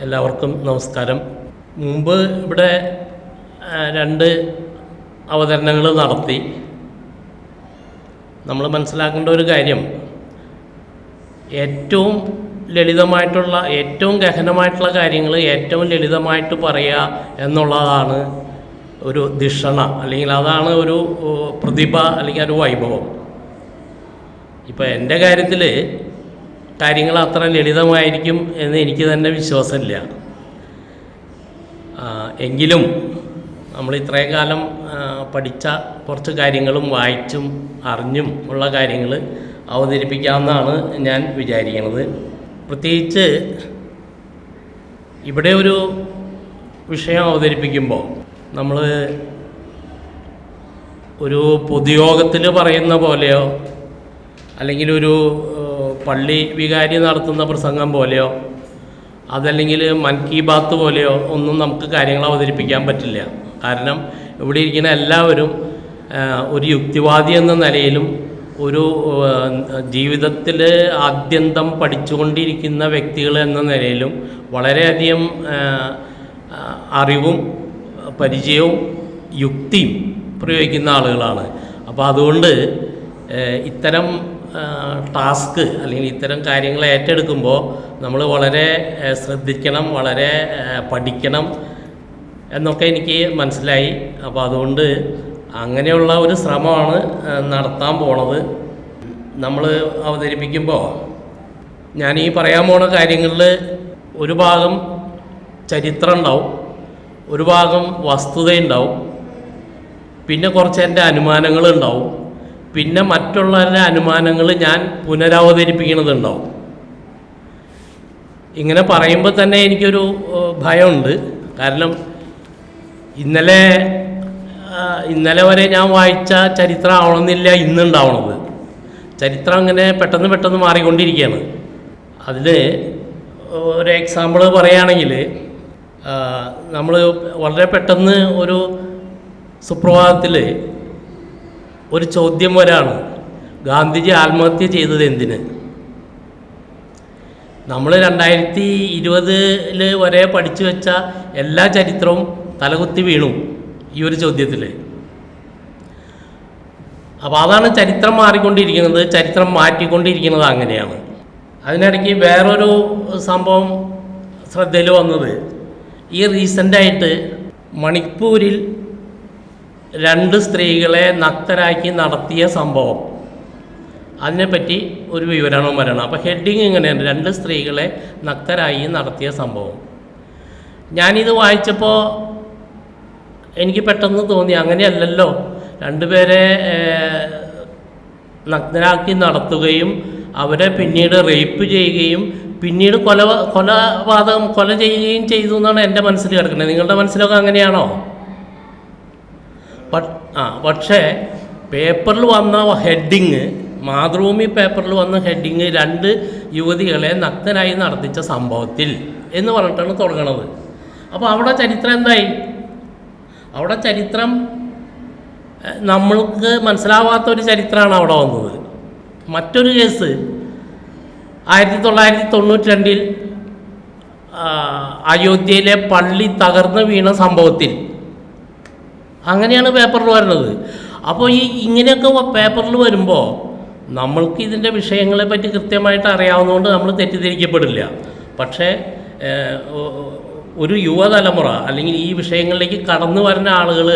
എല്ലാവർക്കും നമസ്കാരം. മുമ്പ് ഇവിടെ 2 അവതരണങ്ങൾ നടത്തി. നമ്മൾ മനസ്സിലാക്കേണ്ട ഒരു കാര്യം, ഏറ്റവും ലളിതമായിട്ടുള്ള, ഏറ്റവും ഗഹനമായിട്ടുള്ള കാര്യങ്ങൾ ഏറ്റവും ലളിതമായിട്ട് പറയുക എന്നുള്ളതാണ് ഒരു ധിഷണ, അല്ലെങ്കിൽ അതാണ് ഒരു പ്രതിഭ, അല്ലെങ്കിൽ ഒരു വൈഭവം. ഇപ്പോൾ എൻ്റെ കാര്യത്തിൽ കാര്യങ്ങൾ അത്ര ലളിതമായിരിക്കും എന്ന് എനിക്ക് തന്നെ വിശ്വാസമില്ല. എങ്കിലും നമ്മൾ ഇത്രയും കാലം പഠിച്ച കുറച്ച് കാര്യങ്ങളും വായിച്ചും അറിഞ്ഞും ഉള്ള കാര്യങ്ങൾ അവതരിപ്പിക്കാമെന്നാണ് ഞാൻ വിചാരിക്കുന്നത്. പ്രത്യേകിച്ച് ഇവിടെ ഒരു വിഷയം അവതരിപ്പിക്കുമ്പോൾ നമ്മൾ ഒരു പൊതുയോഗത്തിൽ പറയുന്ന പോലെയോ അല്ലെങ്കിൽ ഒരു പള്ളി വികാരി നടത്തുന്ന പ്രസംഗം പോലെയോ അതല്ലെങ്കിൽ മൻ കി ബാത്ത് പോലെയോ ഒന്നും നമുക്ക് കാര്യങ്ങൾ അവതരിപ്പിക്കാൻ പറ്റില്ല. കാരണം ഇവിടെ ഇരിക്കുന്ന എല്ലാവരും ഒരു യുക്തിവാദി എന്ന നിലയിലും ഒരു ജീവിതത്തിൽ ആദ്യന്തം പഠിച്ചുകൊണ്ടിരിക്കുന്ന വ്യക്തികൾ എന്ന നിലയിലും വളരെയധികം അറിവും പരിചയവും യുക്തിയും പ്രയോഗിക്കുന്ന ആളുകളാണ്. അപ്പോൾ അതുകൊണ്ട് ഇത്തരം ടാസ്ക് അല്ലെങ്കിൽ ഇത്തരം കാര്യങ്ങൾ ഏറ്റെടുക്കുമ്പോൾ നമ്മൾ വളരെ ശ്രദ്ധിക്കണം, വളരെ പഠിക്കണം എന്നൊക്കെ എനിക്ക് മനസ്സിലായി. അപ്പോൾ അതുകൊണ്ട് അങ്ങനെയുള്ള ഒരു ശ്രമമാണ് നടത്താൻ പോണത്. നമ്മൾ അവതരിപ്പിക്കുമ്പോൾ ഞാൻ ഈ പറയാൻ പോണ കാര്യങ്ങളിൽ ഒരു ഭാഗം ചരിത്രം ഉണ്ടാവും, ഒരു ഭാഗം വസ്തുതയുണ്ടാവും, പിന്നെ കുറച്ച് എൻ്റെ അനുമാനങ്ങളുണ്ടാവും, പിന്നെ മറ്റുള്ളവരുടെ അനുമാനങ്ങൾ ഞാൻ പുനരവതരിപ്പിക്കുന്നതുണ്ടാവും. ഇങ്ങനെ പറയുമ്പോൾ തന്നെ എനിക്കൊരു ഭയമുണ്ട്. കാരണം ഇന്നലെ വരെ ഞാൻ വായിച്ച ചരിത്രം ആവണമെന്നില്ല ഇന്നുണ്ടാവണത്. ചരിത്രം അങ്ങനെ പെട്ടെന്ന് മാറിക്കൊണ്ടിരിക്കുകയാണ്. അതിൽ ഒരു എക്സാമ്പിൾ പറയുകയാണെങ്കിൽ, നമ്മൾ വളരെ പെട്ടെന്ന് ഒരു സുപ്രഭാതത്തിൽ ഒരു ചോദ്യം വരാണ്, ഗാന്ധിജി ആത്മഹത്യ ചെയ്തത് എന്തിന്? നമ്മൾ 2020 വരെ പഠിച്ചു വെച്ച എല്ലാ ചരിത്രവും തലകുത്തി വീണു ഈ ഒരു ചോദ്യത്തിൽ. അപ്പോൾ അതാണ് ചരിത്രം മാറിക്കൊണ്ടിരിക്കുന്നത്, ചരിത്രം മാറ്റിക്കൊണ്ടിരിക്കുന്നത് അങ്ങനെയാണ്. അതിനിടയ്ക്ക് വേറൊരു സംഭവം ശ്രദ്ധയിൽ വന്നത്, ഈ റീസെൻ്റായിട്ട് മണിപ്പൂരിൽ 2 സ്ത്രീകളെ നഗ്നരാക്കി നടത്തിയ സംഭവം, അതിനെപ്പറ്റി ഒരു വിവരണം വരണം. അപ്പോൾ ഹെഡിങ് ഇങ്ങനെയാണ്, 2 സ്ത്രീകളെ നഗ്നരായി നടത്തിയ സംഭവം. ഞാനിത് വായിച്ചപ്പോൾ എനിക്ക് പെട്ടെന്ന് തോന്നി, അങ്ങനെയല്ലല്ലോ, 2 പേരെ നഗ്നരാക്കി നടത്തുകയും അവരെ പിന്നീട് റേപ്പ് ചെയ്യുകയും പിന്നീട് കൊല ചെയ്യുകയും ചെയ്തു എന്നാണ് എൻ്റെ മനസ്സിൽ കിടക്കുന്നത്. നിങ്ങളുടെ മനസ്സിലൊക്കെ അങ്ങനെയാണോ? പക്ഷേ പേപ്പറിൽ വന്ന ഹെഡിങ്, മാതൃഭൂമി പേപ്പറിൽ വന്ന ഹെഡിങ് 2 യുവതികളെ നഗ്നരായി നടത്തിച്ച സംഭവത്തിൽ എന്ന് പറഞ്ഞിട്ടാണ് തുടങ്ങണത്. അപ്പോൾ അവിടെ ചരിത്രം എന്തായി? അവിടെ ചരിത്രം നമ്മൾക്ക് മനസ്സിലാവാത്തൊരു ചരിത്രമാണ് അവിടെ വന്നത്. മറ്റൊരു കേസ് 1992 അയോധ്യയിലെ പള്ളി തകർന്ന് വീണ സംഭവത്തിൽ, അങ്ങനെയാണ് പേപ്പറിൽ വരുന്നത്. അപ്പോൾ ഇങ്ങനെയൊക്കെ പേപ്പറിൽ വരുമ്പോൾ നമ്മൾക്ക് ഇതിൻ്റെ വിഷയങ്ങളെ പറ്റി കൃത്യമായിട്ട് അറിയാവുന്നതുകൊണ്ട് നമ്മൾ തെറ്റിദ്ധരിക്കപ്പെടില്ല. പക്ഷേ ഒരു യുവതലമുറ അല്ലെങ്കിൽ ഈ വിഷയങ്ങളിലേക്ക് കടന്നു വരുന്ന ആളുകൾ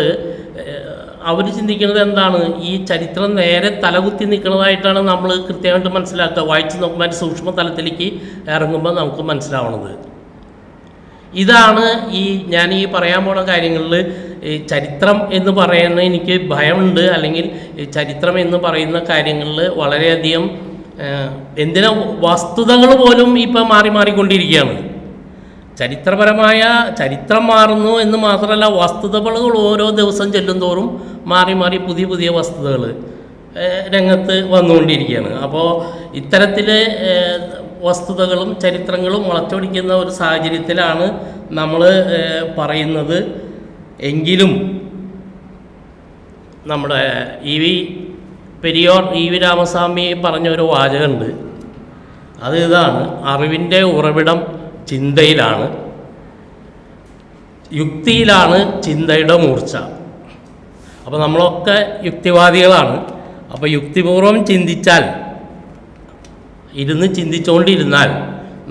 അവർ ചിന്തിക്കുന്നത് എന്താണ്? ഈ ചരിത്രം നേരെ തലകുത്തി നിൽക്കുന്നതായിട്ടാണ് നമ്മൾ കൃത്യമായിട്ട് മനസ്സിലാക്കുക. വായിച്ച് നോക്കുമ്പോൾ അതിൻ്റെ സൂക്ഷ്മ തലത്തിലേക്ക് ഇറങ്ങുമ്പോൾ നമുക്ക് മനസ്സിലാവണത് ഇതാണ്. ഞാൻ ഈ പറയാൻ പോണ കാര്യങ്ങളിൽ ഈ ചരിത്രം എന്ന് പറയുന്ന എനിക്ക് ഭയമുണ്ട്, അല്ലെങ്കിൽ ഈ ചരിത്രം എന്ന് പറയുന്ന കാര്യങ്ങളിൽ വളരെയധികം വസ്തുതകൾ പോലും ഇപ്പം മാറിക്കൊണ്ടിരിക്കുകയാണ്. ചരിത്രപരമായ ചരിത്രം മാറുന്നു എന്ന് മാത്രമല്ല, വസ്തുതകൾ ഓരോ ദിവസം ചെല്ലുന്തോറും മാറി പുതിയ വസ്തുതകൾ രംഗത്ത് വന്നുകൊണ്ടിരിക്കുകയാണ്. അപ്പോൾ ഇത്തരത്തിൽ വസ്തുതകളും ചരിത്രങ്ങളും മുളച്ചൊടിക്കുന്ന ഒരു സാഹചര്യത്തിലാണ് നമ്മൾ പറയുന്നത്. എങ്കിലും നമ്മുടെ പെരിയോർ ഇ വി രാമസ്വാമി പറഞ്ഞൊരു വാചകമുണ്ട്. അത് ഇതാണ്: അറിവിൻ്റെ ഉറവിടം ചിന്തയിലാണ്, യുക്തിയിലാണ് ചിന്തയുടെ മൂർച്ച. അപ്പോൾ നമ്മളൊക്കെ യുക്തിവാദികളാണ്. അപ്പോൾ യുക്തിപൂർവം ചിന്തിച്ചാൽ, ചിന്തിച്ചുകൊണ്ടിരുന്നാൽ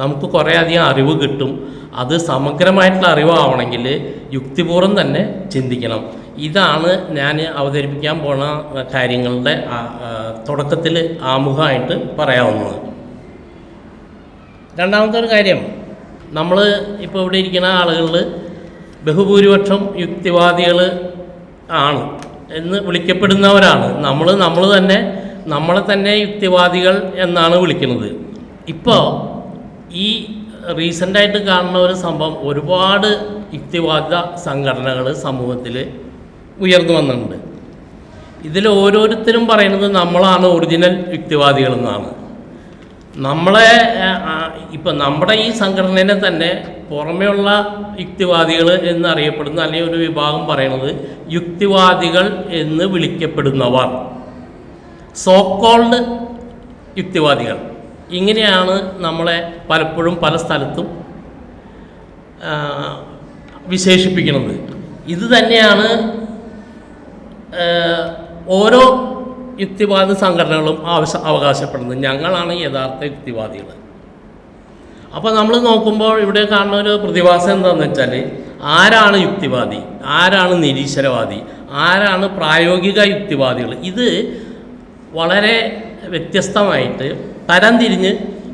നമുക്ക് കുറേയധികം അറിവ് കിട്ടും. അത് സമഗ്രമായിട്ടുള്ള അറിവാവണമെങ്കിൽ യുക്തിപൂർവം തന്നെ ചിന്തിക്കണം. ഇതാണ് ഞാൻ അവതരിപ്പിക്കാൻ പോണ കാര്യങ്ങളുടെ തുടക്കത്തിൽ ആമുഖമായിട്ട് പറയാവുന്നത്. രണ്ടാമത്തെ ഒരു കാര്യം, നമ്മൾ ഇപ്പോൾ ഇവിടെ ഇരിക്കുന്ന ആളുകളിൽ ബഹുഭൂരിപക്ഷം യുക്തിവാദികൾ ആണ് എന്ന് വിളിക്കപ്പെടുന്നവരാണ്. നമ്മളെ തന്നെ യുക്തിവാദികൾ എന്നാണ് വിളിക്കുന്നത്. ഇപ്പോൾ ഈ റീസെൻ്റായിട്ട് കാണുന്ന ഒരു സംഭവം, ഒരുപാട് യുക്തിവാദ സംഘടനകൾ സമൂഹത്തിൽ ഉയർന്നു വന്നിട്ടുണ്ട്. ഇതിൽ ഓരോരുത്തരും പറയുന്നത് നമ്മളാണ് ഒറിജിനൽ യുക്തിവാദികളെന്നാണ്. നമ്മുടെ ഈ സംഘടനയെ തന്നെ പുറമെയുള്ള യുക്തിവാദികൾ എന്നറിയപ്പെടുന്ന അല്ലെങ്കിൽ ഒരു വിഭാഗം പറയുന്നത് യുക്തിവാദികൾ എന്ന് വിളിക്കപ്പെടുന്നവർ, സോക്കോൾഡ് യുക്തിവാദികൾ, ഇങ്ങനെയാണ് നമ്മളെ പലപ്പോഴും പല സ്ഥലത്തും വിശേഷിപ്പിക്കുന്നത്. ഇത് തന്നെയാണ് ഓരോ യുക്തിവാദ സംഘടനകളും അവകാശപ്പെടുന്നത്, ഞങ്ങളാണ് യഥാർത്ഥ യുക്തിവാദികൾ. അപ്പോൾ നമ്മൾ നോക്കുമ്പോൾ ഇവിടെ കാണുന്ന ഒരു പ്രതിഭാസം എന്താണെന്ന് വെച്ചാൽ, ആരാണ് യുക്തിവാദി, ആരാണ് നിരീശ്വരവാദി, ആരാണ് പ്രായോഗിക യുക്തിവാദികൾ? ഇത് വളരെ വ്യത്യസ്തമായിട്ട് തരംതിരിഞ്ഞ്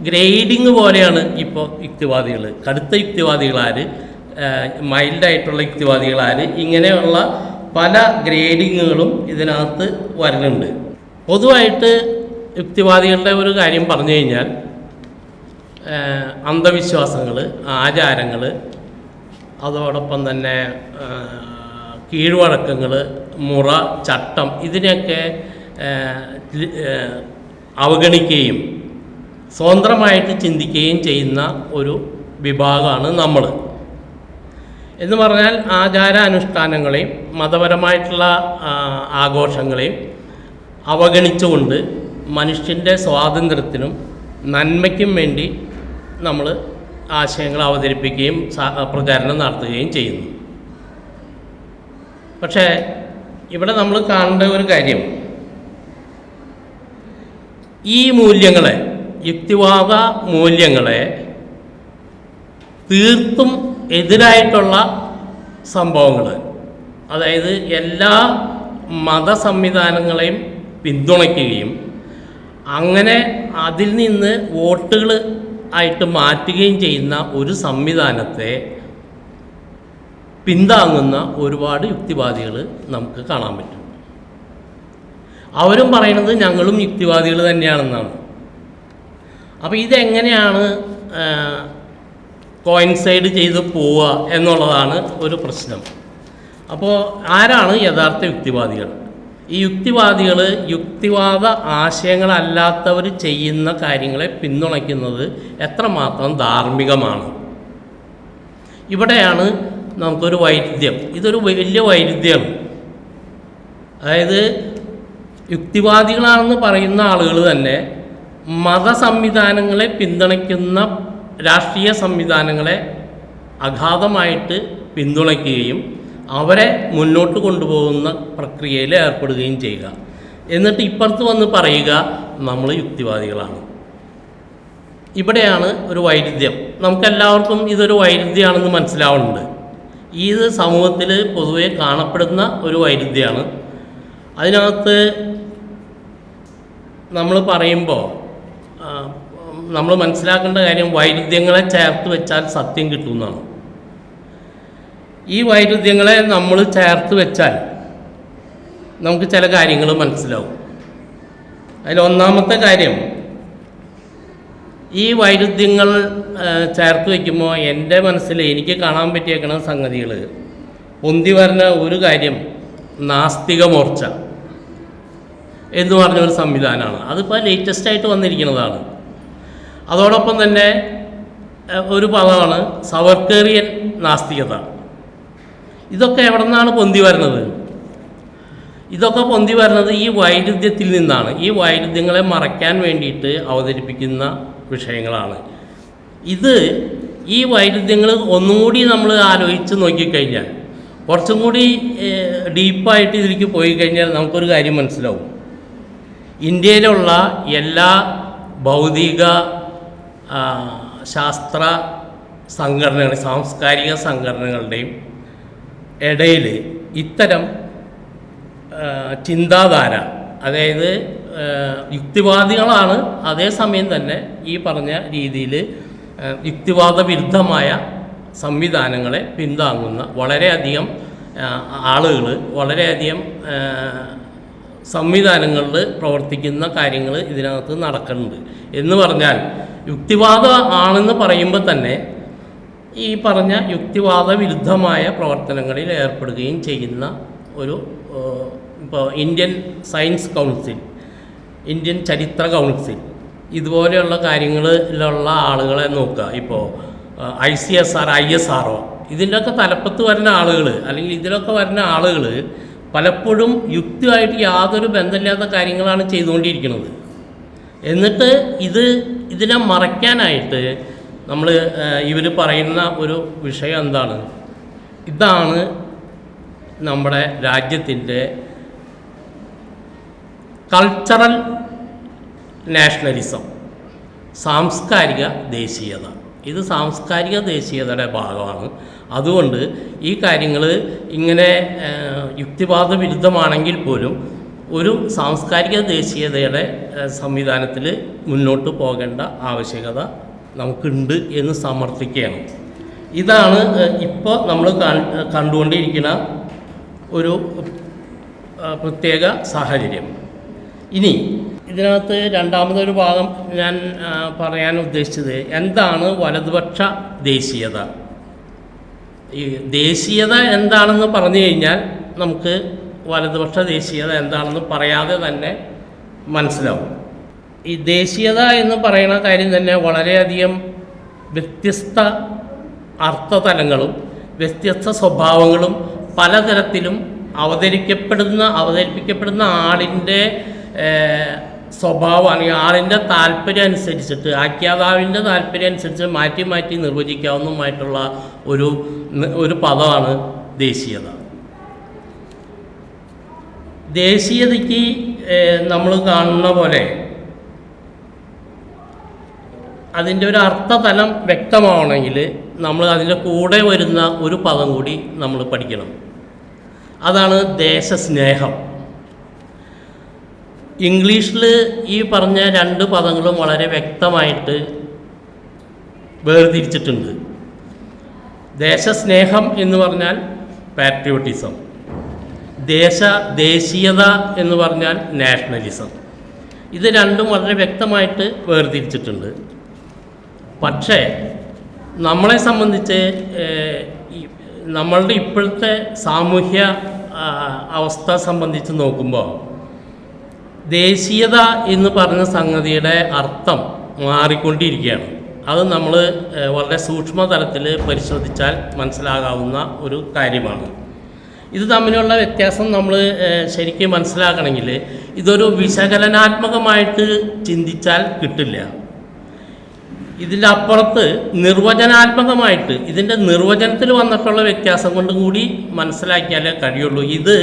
ഗ്രേഡിങ് പോലെയാണ് ഇപ്പോൾ യുക്തിവാദികൾ. കടുത്ത യുക്തിവാദികളാര്, മൈൽഡായിട്ടുള്ള യുക്തിവാദികളാര്, ഇങ്ങനെയുള്ള പല ഗ്രേഡിങ്ങുകളും ഇതിനകത്ത് വരുന്നുണ്ട്. പൊതുവായിട്ട് യുക്തിവാദികളുടെ ഒരു കാര്യം പറഞ്ഞു കഴിഞ്ഞാൽ, അന്ധവിശ്വാസങ്ങൾ, ആചാരങ്ങൾ, അതോടൊപ്പം തന്നെ കീഴ്വഴക്കങ്ങൾ, മുറ, ചട്ടം, ഇതിനെയൊക്കെ അവഗണിക്കുകയും സ്വതന്ത്രമായിട്ട് ചിന്തിക്കുകയും ചെയ്യുന്ന ഒരു വിഭാഗമാണ് നമ്മൾ. എന്ന് പറഞ്ഞാൽ ആചാരാനുഷ്ഠാനങ്ങളെയും മതപരമായിട്ടുള്ള ആഘോഷങ്ങളെയും അവഗണിച്ചുകൊണ്ട് മനുഷ്യൻ്റെ സ്വാതന്ത്ര്യത്തിനും നന്മയ്ക്കും വേണ്ടി നമ്മൾ ആശയങ്ങൾ അവതരിപ്പിക്കുകയും പ്രചാരണം നടത്തുകയും ചെയ്യുന്നു. പക്ഷേ ഇവിടെ നമ്മൾ കാണേണ്ട ഒരു കാര്യം, ഈ മൂല്യങ്ങളെ, യുക്തിവാദ മൂല്യങ്ങളെ തീർത്തും എതിരായിട്ടുള്ള സംഭവങ്ങൾ, അതായത് എല്ലാ മതസംവിധാനങ്ങളെയും പിന്തുണയ്ക്കുകയും അങ്ങനെ അതിൽ നിന്ന് വോട്ടുകൾ ആയിട്ട് മാറ്റുകയും ചെയ്യുന്ന ഒരു സംവിധാനത്തെ പിന്താങ്ങുന്ന ഒരുപാട് യുക്തിവാദികൾ നമുക്ക് കാണാൻ പറ്റും. അവരും പറയുന്നത് ഞങ്ങളും യുക്തിവാദികൾ തന്നെയാണെന്നാണ്. അപ്പോൾ ഇതെങ്ങനെയാണ് കോയിൻസൈഡ് ചെയ്ത് പോവുക എന്നുള്ളതാണ് ഒരു പ്രശ്നം. അപ്പോൾ ആരാണ് യഥാർത്ഥ യുക്തിവാദികൾ? ഈ യുക്തിവാദികൾ യുക്തിവാദ ആശയങ്ങളല്ലാത്തവർ ചെയ്യുന്ന കാര്യങ്ങളെ പിന്തുണയ്ക്കുന്നത് എത്രമാത്രം ധാർമ്മികമാണ്? ഇവിടെയാണ് നമുക്കൊരു വൈരുദ്ധ്യം. ഇതൊരു വലിയ വൈരുദ്ധ്യമാണ്. അതായത് യുക്തിവാദികളാണെന്ന് പറയുന്ന ആളുകൾ തന്നെ മതസംവിധാനങ്ങളെ പിന്തുണയ്ക്കുന്ന രാഷ്ട്രീയ സംവിധാനങ്ങളെ അഗാധമായിട്ട് പിന്തുണയ്ക്കുകയും അവരെ മുന്നോട്ട് കൊണ്ടുപോകുന്ന പ്രക്രിയയിൽ ഏർപ്പെടുകയും ചെയ്യുക. എന്നിട്ട് ഇപ്പുറത്ത് വന്ന് പറയുക നമ്മൾ യുക്തിവാദികളാണ്. ഇവിടെയാണ് ഒരു വൈരുദ്ധ്യം. നമുക്കെല്ലാവർക്കും ഇതൊരു വൈരുദ്ധ്യമാണെന്ന് മനസ്സിലാവുന്നുണ്ട്. ഇത് സമൂഹത്തിൽ പൊതുവെ കാണപ്പെടുന്ന ഒരു വൈരുദ്ധ്യമാണ്. അതിനകത്ത് നമ്മൾ പറയുമ്പോൾ നമ്മൾ മനസ്സിലാക്കേണ്ട കാര്യം, വൈരുദ്ധ്യങ്ങളെ ചേർത്ത് വെച്ചാൽ സത്യം കിട്ടുമെന്നാണ്. ഈ വൈരുദ്ധ്യങ്ങളെ നമ്മൾ ചേർത്ത് വെച്ചാൽ നമുക്ക് ചില കാര്യങ്ങൾ മനസ്സിലാവും. അതിലൊന്നാമത്തെ കാര്യം, ഈ വൈരുദ്ധ്യങ്ങൾ ചേർത്ത് വയ്ക്കുമ്പോൾ എൻ്റെ മനസ്സിൽ എനിക്ക് കാണാൻ പറ്റിയേക്കണ സംഗതികൾ, പൊന്തി വരുന്ന ഒരു കാര്യം നാസ്തിക മോർച്ച എന്ന് പറഞ്ഞൊരു സംവിധാനമാണ്. അതിപ്പോൾ ലേറ്റസ്റ്റായിട്ട് വന്നിരിക്കുന്നതാണ്. അതോടൊപ്പം തന്നെ ഒരു പദമാണ് സവർക്കേറിയൻ നാസ്തികത. ഇതൊക്കെ എവിടെ നിന്നാണ് പൊന്തി വരുന്നത്? ഇതൊക്കെ പൊന്തി വരുന്നത് ഈ വൈരുദ്ധ്യത്തിൽ നിന്നാണ്. ഈ വൈരുദ്ധ്യങ്ങളെ മറയ്ക്കാൻ വേണ്ടിയിട്ട് അവതരിപ്പിക്കുന്ന വിഷയങ്ങളാണ്. ഈ വൈരുദ്ധ്യങ്ങൾ ഒന്നും കൂടി നമ്മൾ ആലോചിച്ച് നോക്കിക്കഴിഞ്ഞാൽ, കുറച്ചും കൂടി ഡീപ്പായിട്ട് ഇതിലേക്ക് പോയി കഴിഞ്ഞാൽ നമുക്കൊരു കാര്യം മനസ്സിലാവും. ഇന്ത്യയിലുള്ള എല്ലാ ഭൗതിക ശാസ്ത്ര സംഘടനകൾ, സാംസ്കാരിക സംഘടനകളുടെയും ഇടയിൽ ഇത്തരം ചിന്താധാര, അതായത് യുക്തിവാദികളാണ്, അതേസമയം തന്നെ ഈ പറഞ്ഞ രീതിയിൽ യുക്തിവാദ വിരുദ്ധമായ സംവിധാനങ്ങളെ പിന്താങ്ങുന്ന വളരെയധികം ആളുകൾ, വളരെയധികം സംവിധാനങ്ങളിൽ പ്രവർത്തിക്കുന്ന കാര്യങ്ങൾ ഇതിനകത്ത് നടക്കുന്നുണ്ട്. എന്ന് പറഞ്ഞാൽ യുക്തിവാദം ആണെന്ന് പറയുമ്പോൾ തന്നെ ഈ പറഞ്ഞ യുക്തിവാദ വിരുദ്ധമായ പ്രവർത്തനങ്ങളിൽ ഏർപ്പെടുകയും ചെയ്യുന്ന ഒരു, ഇപ്പോൾ ഇന്ത്യൻ സയൻസ് കൗൺസിൽ, ഇന്ത്യൻ ചരിത്ര കൗൺസിൽ, ഇതുപോലെയുള്ള കാര്യങ്ങളിലുള്ള ആളുകളെ നോക്കുക. ഇപ്പോൾ ICSR, ISRO, ഇതിൻ്റെയൊക്കെ തലപ്പത്ത് വരുന്ന ആളുകൾ, അല്ലെങ്കിൽ ഇതിലൊക്കെ വരുന്ന ആളുകൾ പലപ്പോഴും യുക്തിയായിട്ട് യാതൊരു ബന്ധമില്ലാത്ത കാര്യങ്ങളാണ് ചെയ്തുകൊണ്ടിരിക്കുന്നത്. എന്നിട്ട് ഇതിനെ മറയ്ക്കാനായിട്ട് ഇവർ പറയുന്ന ഒരു വിഷയം എന്താണ്? ഇതാണ് നമ്മുടെ രാജ്യത്തിൻ്റെ കൾച്ചറൽ നാഷണലിസം, സാംസ്കാരിക ദേശീയത. ഇത് സാംസ്കാരിക ദേശീയതയുടെ ഭാഗമാണ്. അതുകൊണ്ട് ഈ കാര്യങ്ങൾ ഇങ്ങനെ യുക്തിവാദ വിരുദ്ധമാണെങ്കിൽ പോലും ഒരു സാംസ്കാരിക ദേശീയതയുടെ സംവിധാനത്തിൽ മുന്നോട്ട് പോകേണ്ട ആവശ്യകത നമുക്കുണ്ട് എന്ന് സമർത്ഥിക്കുകയാണ്. ഇതാണ് ഇപ്പോൾ നമ്മൾ കണ്ടുകൊണ്ടിരിക്കുന്ന ഒരു പ്രത്യേക സാഹചര്യം. ഇനി ഇതിനകത്ത് രണ്ടാമതൊരു ഭാഗം ഞാൻ പറയാൻ ഉദ്ദേശിച്ചത്, എന്താണ് വലതുപക്ഷ ദേശീയത? ഈ ദേശീയത എന്താണെന്ന് പറഞ്ഞു കഴിഞ്ഞാൽ നമുക്ക് വലതുപക്ഷ ദേശീയത എന്താണെന്ന് പറയാതെ തന്നെ മനസ്സിലാവും. ഈ ദേശീയത എന്ന് പറയുന്ന കാര്യം തന്നെ വളരെയധികം വ്യത്യസ്ത അർത്ഥതലങ്ങളും വ്യത്യസ്ത സ്വഭാവങ്ങളും പലതരത്തിലും അവതരിപ്പിക്കപ്പെടുന്ന ആളിൻ്റെ സ്വഭാവം, അല്ലെങ്കിൽ ആളിൻ്റെ താല്പര്യം അനുസരിച്ചിട്ട്, ആഖ്യാതാവിൻ്റെ താല്പര്യം അനുസരിച്ച് മാറ്റി മാറ്റി നിർവചിക്കാവുന്നതുമായിട്ടുള്ള ഒരു പദമാണ് ദേശീയത. ദേശീയതയ്ക്ക് നമ്മൾ കാണുന്ന പോലെ അതിൻ്റെ ഒരു അർത്ഥതലം വ്യക്തമാവണമെങ്കിൽ നമ്മൾ അതിൻ്റെ കൂടെ വരുന്ന ഒരു പദം കൂടി നമ്മൾ പഠിക്കണം. അതാണ് ദേശസ്നേഹം. ഇംഗ്ലീഷിൽ ഈ പറഞ്ഞ രണ്ട് പദങ്ങളും വളരെ വ്യക്തമായിട്ട് വേർതിരിച്ചിട്ടുണ്ട്. ദേശസ്നേഹം എന്ന് പറഞ്ഞാൽ പാട്രിയോട്ടിസം, ദേശീയത എന്ന് പറഞ്ഞാൽ നാഷണലിസം. ഇത് രണ്ടും വളരെ വ്യക്തമായിട്ട് വേർതിരിച്ചിട്ടുണ്ട്. പക്ഷേ നമ്മളെ സംബന്ധിച്ച് നമ്മളുടെ ഇപ്പോഴത്തെ സാമൂഹ്യ അവസ്ഥ സംബന്ധിച്ച് നോക്കുമ്പോൾ ദേശീയത എന്ന് പറഞ്ഞ സംഗതിയുടെ അർത്ഥം മാറിക്കൊണ്ടിരിക്കുകയാണ്. അത് നമ്മൾ വളരെ സൂക്ഷ്മതലത്തിൽ പരിശോധിച്ചാൽ മനസ്സിലാകാവുന്ന ഒരു കാര്യമാണ്. ഇത് തമ്മിലുള്ള വ്യത്യാസം നമ്മൾ ശരിക്കും മനസ്സിലാക്കണമെങ്കിൽ ഇതൊരു വിശകലനാത്മകമായിട്ട് ചിന്തിച്ചാൽ കിട്ടില്ല. ഇതിൻ്റെ അപ്പുറത്ത് നിർവചനാത്മകമായിട്ട് ഇതിൻ്റെ നിർവചനത്തിൽ വന്നിട്ടുള്ള വ്യത്യാസം കൊണ്ടും കൂടി മനസ്സിലാക്കിയാലേ കഴിയുള്ളൂ. ഇത്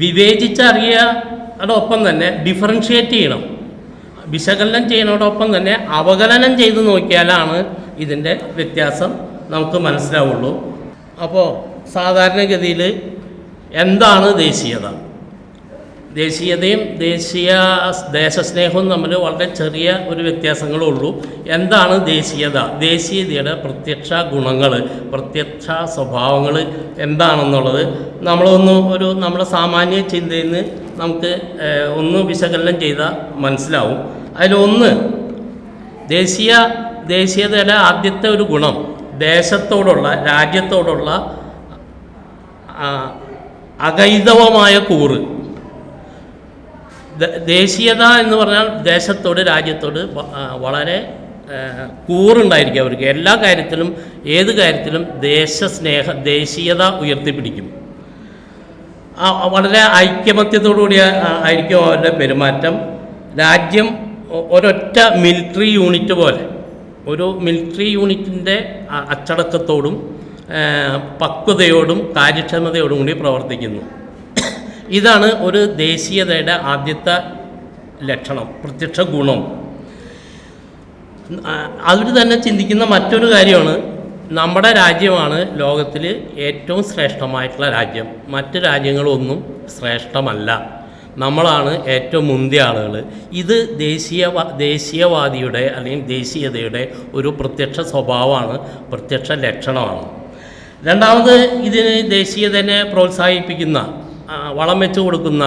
വിവേചിച്ചറിയോടൊപ്പം തന്നെ ഡിഫറൻഷ്യേറ്റ് ചെയ്യണം, വിശകലനം ചെയ്യുന്നതോടൊപ്പം തന്നെ അവകലനം ചെയ്ത് നോക്കിയാലാണ് ഇതിൻ്റെ വ്യത്യാസം നമുക്ക് മനസ്സിലാവുള്ളൂ. അപ്പോൾ സാധാരണഗതിയിൽ എന്താണ് ദേശീയത? ദേശീയതയും ദേശസ്നേഹവും തമ്മിൽ വളരെ ചെറിയ ഒരു വ്യത്യാസങ്ങളേ ഉള്ളൂ. എന്താണ് ദേശീയത? ദേശീയതയുടെ പ്രത്യക്ഷ ഗുണങ്ങൾ, പ്രത്യക്ഷ സ്വഭാവങ്ങൾ എന്താണെന്നുള്ളത് നമ്മുടെ സാമാന്യ ചിന്തയിൽ നിന്ന് നമുക്ക് ഒന്ന് വിശകലനം ചെയ്താൽ മനസ്സിലാവും. അതിലൊന്ന്, ദേശീയതയുടെ ആദ്യത്തെ ഒരു ഗുണം രാജ്യത്തോടുള്ള അകൈതവമായ കൂറ്. ദേശീയത എന്ന് പറഞ്ഞാൽ രാജ്യത്തോട് വളരെ കൂറുണ്ടായിരിക്കും അവർക്ക്. എല്ലാ കാര്യത്തിലും, ഏത് കാര്യത്തിലും ദേശീയത ഉയർത്തിപ്പിടിക്കും. വളരെ ഐക്യമത്യത്തോടുകൂടി ആയിരിക്കും അവരുടെ പെരുമാറ്റം. രാജ്യം ഒരൊറ്റ മിലിറ്ററി യൂണിറ്റ് പോലെ ഒരു മിലിറ്ററി യൂണിറ്റിൻ്റെ അച്ചടക്കത്തോടും പക്വതയോടും കാര്യക്ഷമതയോടും കൂടി പ്രവർത്തിക്കുന്നു. ഇതാണ് ഒരു ദേശീയതയുടെ ആദ്യത്തെ ലക്ഷണം, പ്രത്യക്ഷ ഗുണം. അവർ തന്നെ ചിന്തിക്കുന്ന മറ്റൊരു കാര്യമാണ്, നമ്മുടെ രാജ്യമാണ് ലോകത്തിൽ ഏറ്റവും ശ്രേഷ്ഠമായിട്ടുള്ള രാജ്യം, മറ്റ് രാജ്യങ്ങളൊന്നും ശ്രേഷ്ഠമല്ല, നമ്മളാണ് ഏറ്റവും മുന്തിയ ആളുകൾ. ഇത് ദേശീയവാദിയുടെ അല്ലെങ്കിൽ ദേശീയതയുടെ ഒരു പ്രത്യക്ഷ സ്വഭാവമാണ്, പ്രത്യക്ഷ ലക്ഷണമാണ്. രണ്ടാമത്, ഇതിന് ദേശീയതയെ പ്രോത്സാഹിപ്പിക്കുന്ന, വളം വെച്ച് കൊടുക്കുന്ന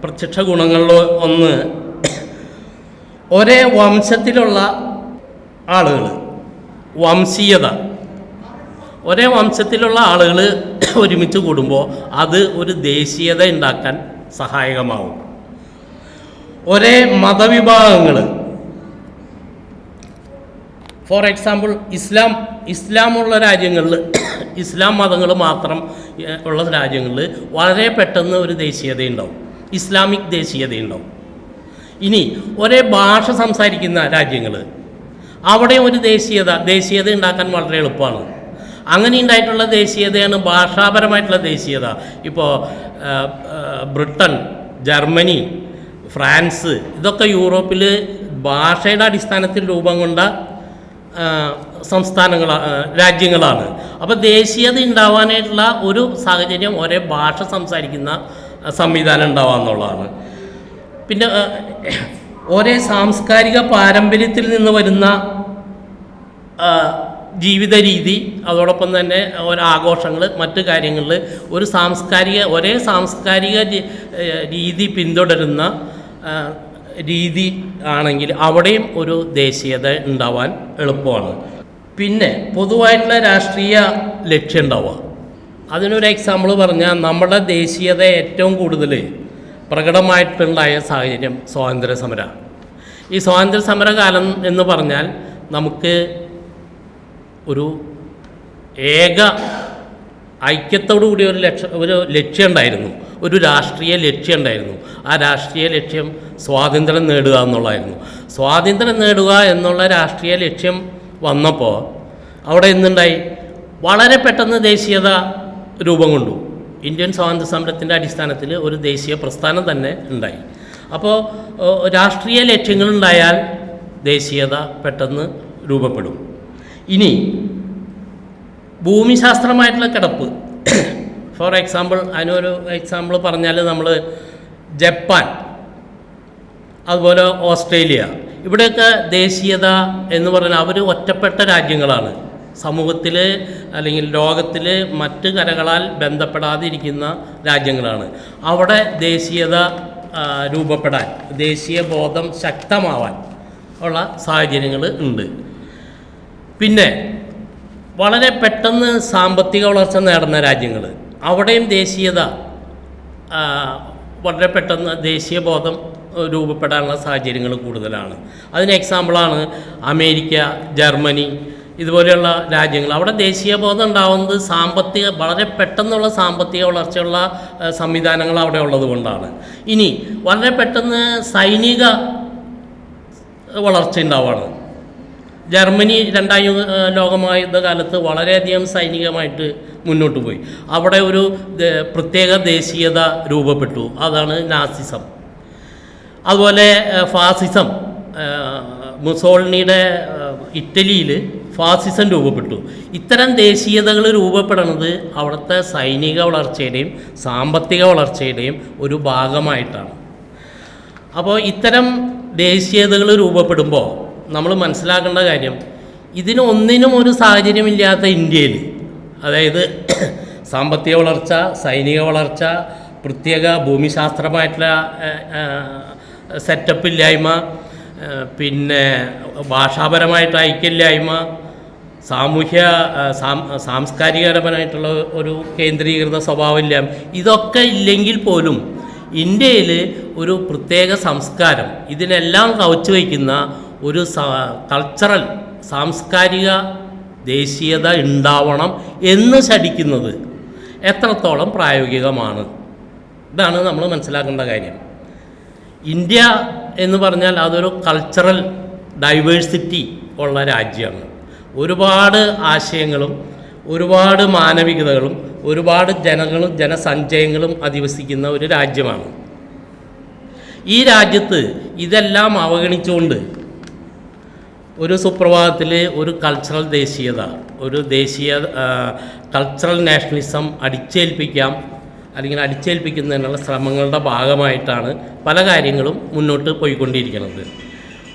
പ്രത്യക്ഷ ഗുണങ്ങളിൽ ഒന്ന്, ഒരേ വംശത്തിലുള്ള ആളുകൾ, വംശീയത, ഒരേ വംശത്തിലുള്ള ആളുകൾ ഒരുമിച്ച് കൂടുമ്പോൾ അത് ഒരു ദേശീയത ഉണ്ടാക്കാൻ സഹായകമാവും. ഒരേ മതവിഭാഗങ്ങൾ, ഫോർ എക്സാമ്പിൾ ഇസ്ലാമുള്ള രാജ്യങ്ങളിൽ, ഇസ്ലാം മതങ്ങൾ മാത്രം ഉള്ള രാജ്യങ്ങളിൽ വളരെ പെട്ടെന്ന് ഒരു ദേശീയതയുണ്ടാവും, ഇസ്ലാമിക് ദേശീയതയുണ്ടാവും. ഇനി ഒരേ ഭാഷ സംസാരിക്കുന്ന രാജ്യങ്ങൾ, അവിടെ ഒരു ദേശീയത ഉണ്ടാക്കാൻ വളരെ എളുപ്പമാണ്. അങ്ങനെ ഉണ്ടായിട്ടുള്ള ദേശീയതയാണ് ഭാഷാപരമായിട്ടുള്ള ദേശീയത. ഇപ്പോൾ ബ്രിട്ടൻ, ജർമ്മനി, ഫ്രാൻസ്, ഇതൊക്കെ യൂറോപ്പിൽ ഭാഷയുടെ അടിസ്ഥാനത്തിൽ രൂപം കൊണ്ട രാജ്യങ്ങളാണ്. അപ്പോൾ ദേശീയത ഉണ്ടാവാനായിട്ടുള്ള ഒരു സാഹചര്യം ഒരേ ഭാഷ സംസാരിക്കുന്ന സംവിധാനം ഉണ്ടാവുക എന്നുള്ളതാണ്. പിന്നെ ഒരേ സാംസ്കാരിക പാരമ്പര്യത്തിൽ നിന്ന് വരുന്ന ജീവിത രീതി, അതോടൊപ്പം തന്നെ ആഘോഷങ്ങൾ, മറ്റു കാര്യങ്ങളിൽ ഒരേ സാംസ്കാരിക രീതി പിന്തുടരുന്ന രീതി ആണെങ്കിൽ അവിടെയും ഒരു ദേശീയത ഉണ്ടാവാൻ എളുപ്പമാണ്. പിന്നെ പൊതുവായിട്ടുള്ള രാഷ്ട്രീയ ലക്ഷ്യം ഉണ്ടാവുക. അതിനൊരു എക്സാമ്പിൾ പറഞ്ഞാൽ, നമ്മുടെ ദേശീയത ഏറ്റവും കൂടുതൽ പ്രകടമായിട്ടുണ്ടായ സാഹചര്യം സ്വാതന്ത്ര്യ സമരമാണ്. ഈ സ്വാതന്ത്ര്യ സമരകാലം എന്ന് പറഞ്ഞാൽ നമുക്ക് ഒരു ഐക്യത്തോടു കൂടി ഒരു ലക്ഷ്യം ഉണ്ടായിരുന്നു, ഒരു രാഷ്ട്രീയ ലക്ഷ്യം ഉണ്ടായിരുന്നു. ആ രാഷ്ട്രീയ ലക്ഷ്യം സ്വാതന്ത്ര്യം നേടുക എന്നുള്ളതായിരുന്നു. സ്വാതന്ത്ര്യം നേടുക എന്നുള്ള രാഷ്ട്രീയ ലക്ഷ്യം വന്നപ്പോൾ അവിടെ എന്തുണ്ടായി? വളരെ പെട്ടെന്ന് ദേശീയത രൂപം കൊണ്ടു. ഇന്ത്യൻ സ്വാതന്ത്ര്യ സമരത്തിൻ്റെ അടിസ്ഥാനത്തിൽ ഒരു ദേശീയ പ്രസ്ഥാനം തന്നെ ഉണ്ടായി. അപ്പോൾ രാഷ്ട്രീയ ലക്ഷ്യങ്ങളുണ്ടായാൽ ദേശീയത പെട്ടെന്ന് രൂപപ്പെടും. ഇനി ഭൂമിശാസ്ത്രമായിട്ടുള്ള കിടപ്പ്, ഫോർ എക്സാമ്പിൾ, അതിനൊരു എക്സാമ്പിൾ പറഞ്ഞാൽ നമ്മൾ ജപ്പാൻ, അതുപോലെ ഓസ്ട്രേലിയ, ഇവിടെയൊക്കെ ദേശീയത എന്ന് പറഞ്ഞാൽ അവർ ഒറ്റപ്പെട്ട രാജ്യങ്ങളാണ്. സമൂഹത്തിൽ അല്ലെങ്കിൽ ലോകത്തിൽ മറ്റ് കരകളാൽ ബന്ധപ്പെടാതിരിക്കുന്ന രാജ്യങ്ങളാണ്. അവിടെ ദേശീയത രൂപപ്പെടാൻ, ദേശീയ ബോധം ശക്തമാവാൻ ഉള്ള സാഹചര്യങ്ങൾ ഉണ്ട്. പിന്നെ വളരെ പെട്ടെന്ന് സാമ്പത്തിക വളർച്ച നേടുന്ന രാജ്യങ്ങൾ, അവിടെയും ദേശീയത വളരെ പെട്ടെന്ന് ദേശീയ ബോധം രൂപപ്പെടാനുള്ള സാഹചര്യങ്ങൾ കൂടുതലാണ്. അതിന് എക്സാമ്പിളാണ് അമേരിക്ക, ജർമ്മനി, ഇതുപോലെയുള്ള രാജ്യങ്ങൾ. അവിടെ ദേശീയ ബോധം ഉണ്ടാകുന്നത് വളരെ പെട്ടെന്നുള്ള സാമ്പത്തിക വളർച്ചയുള്ള സംവിധാനങ്ങൾ അവിടെ ഉള്ളത് കൊണ്ടാണ്. ഇനി വളരെ പെട്ടെന്ന് സൈനിക വളർച്ച ഉണ്ടാവുകയാണ്. ജർമ്മനി രണ്ടാം ലോകമഹായുദ്ധ കാലത്ത് വളരെയധികം സൈനികമായിട്ട് മുന്നോട്ട് പോയി. അവിടെ ഒരു പ്രത്യേക ദേശീയത രൂപപ്പെട്ടു, അതാണ് നാസിസം. അതുപോലെ ഫാസിസം, മുസോളിനിയുടെ ഇറ്റലിയിൽ ഫാസിസം രൂപപ്പെട്ടു. ഇത്തരം ദേശീയതകൾ രൂപപ്പെടുന്നത് അവിടുത്തെ സൈനിക വളർച്ചയുടെയും സാമ്പത്തിക വളർച്ചയുടെയും ഒരു ഭാഗമായിട്ടാണ്. അപ്പോൾ ഇത്തരം ദേശീയതകൾ രൂപപ്പെടുമ്പോൾ നമ്മൾ മനസ്സിലാക്കേണ്ട കാര്യം, ഇതിനൊന്നിനും ഒരു സാഹചര്യമില്ലാത്ത ഇന്ത്യയിൽ, അതായത് സാമ്പത്തിക വളർച്ച, സൈനിക വളർച്ച, പ്രത്യേക ഭൂമിശാസ്ത്രമായിട്ടുള്ള സെറ്റപ്പില്ലായ്മ, പിന്നെ ഭാഷാപരമായിട്ട് ഐക്യമില്ലായ്മ, സാംസ്കാരികപരമായിട്ടുള്ള ഒരു കേന്ദ്രീകൃത സ്വഭാവമില്ലായ്മ, ഇതൊക്കെ ഇല്ലെങ്കിൽ പോലും ഇന്ത്യയിൽ ഒരു പ്രത്യേക സംസ്കാരം, ഇതിനെല്ലാം കവച്ചു വയ്ക്കുന്ന ഒരു കൾച്ചറൽ സാംസ്കാരിക ദേശീയത ഉണ്ടാവണം എന്ന് ശഠിക്കുന്നത് എത്രത്തോളം പ്രായോഗികമാണ്, ഇതാണ് നമ്മൾ മനസ്സിലാക്കേണ്ട കാര്യം. ഇന്ത്യ എന്ന് പറഞ്ഞാൽ അതൊരു കൾച്ചറൽ ഡൈവേഴ്സിറ്റി ഉള്ള രാജ്യമാണ്. ഒരുപാട് ആശയങ്ങളും ഒരുപാട് മാനവികതകളും ഒരുപാട് ജനസഞ്ചയങ്ങളും അധിവസിക്കുന്ന ഒരു രാജ്യമാണ്. ഈ രാജ്യത്ത് ഇതെല്ലാം അവഗണിച്ചുകൊണ്ട് ഒരു സുപ്രഭാതത്തിൽ ഒരു കൾച്ചറൽ ദേശീയത, ഒരു കൾച്ചറൽ നാഷണലിസം അടിച്ചേൽപ്പിക്കാം, അല്ലെങ്കിൽ അടിച്ചേൽപ്പിക്കുന്നതിനുള്ള ശ്രമങ്ങളുടെ ഭാഗമായിട്ടാണ് പല കാര്യങ്ങളും മുന്നോട്ട് പോയിക്കൊണ്ടിരിക്കുന്നത്.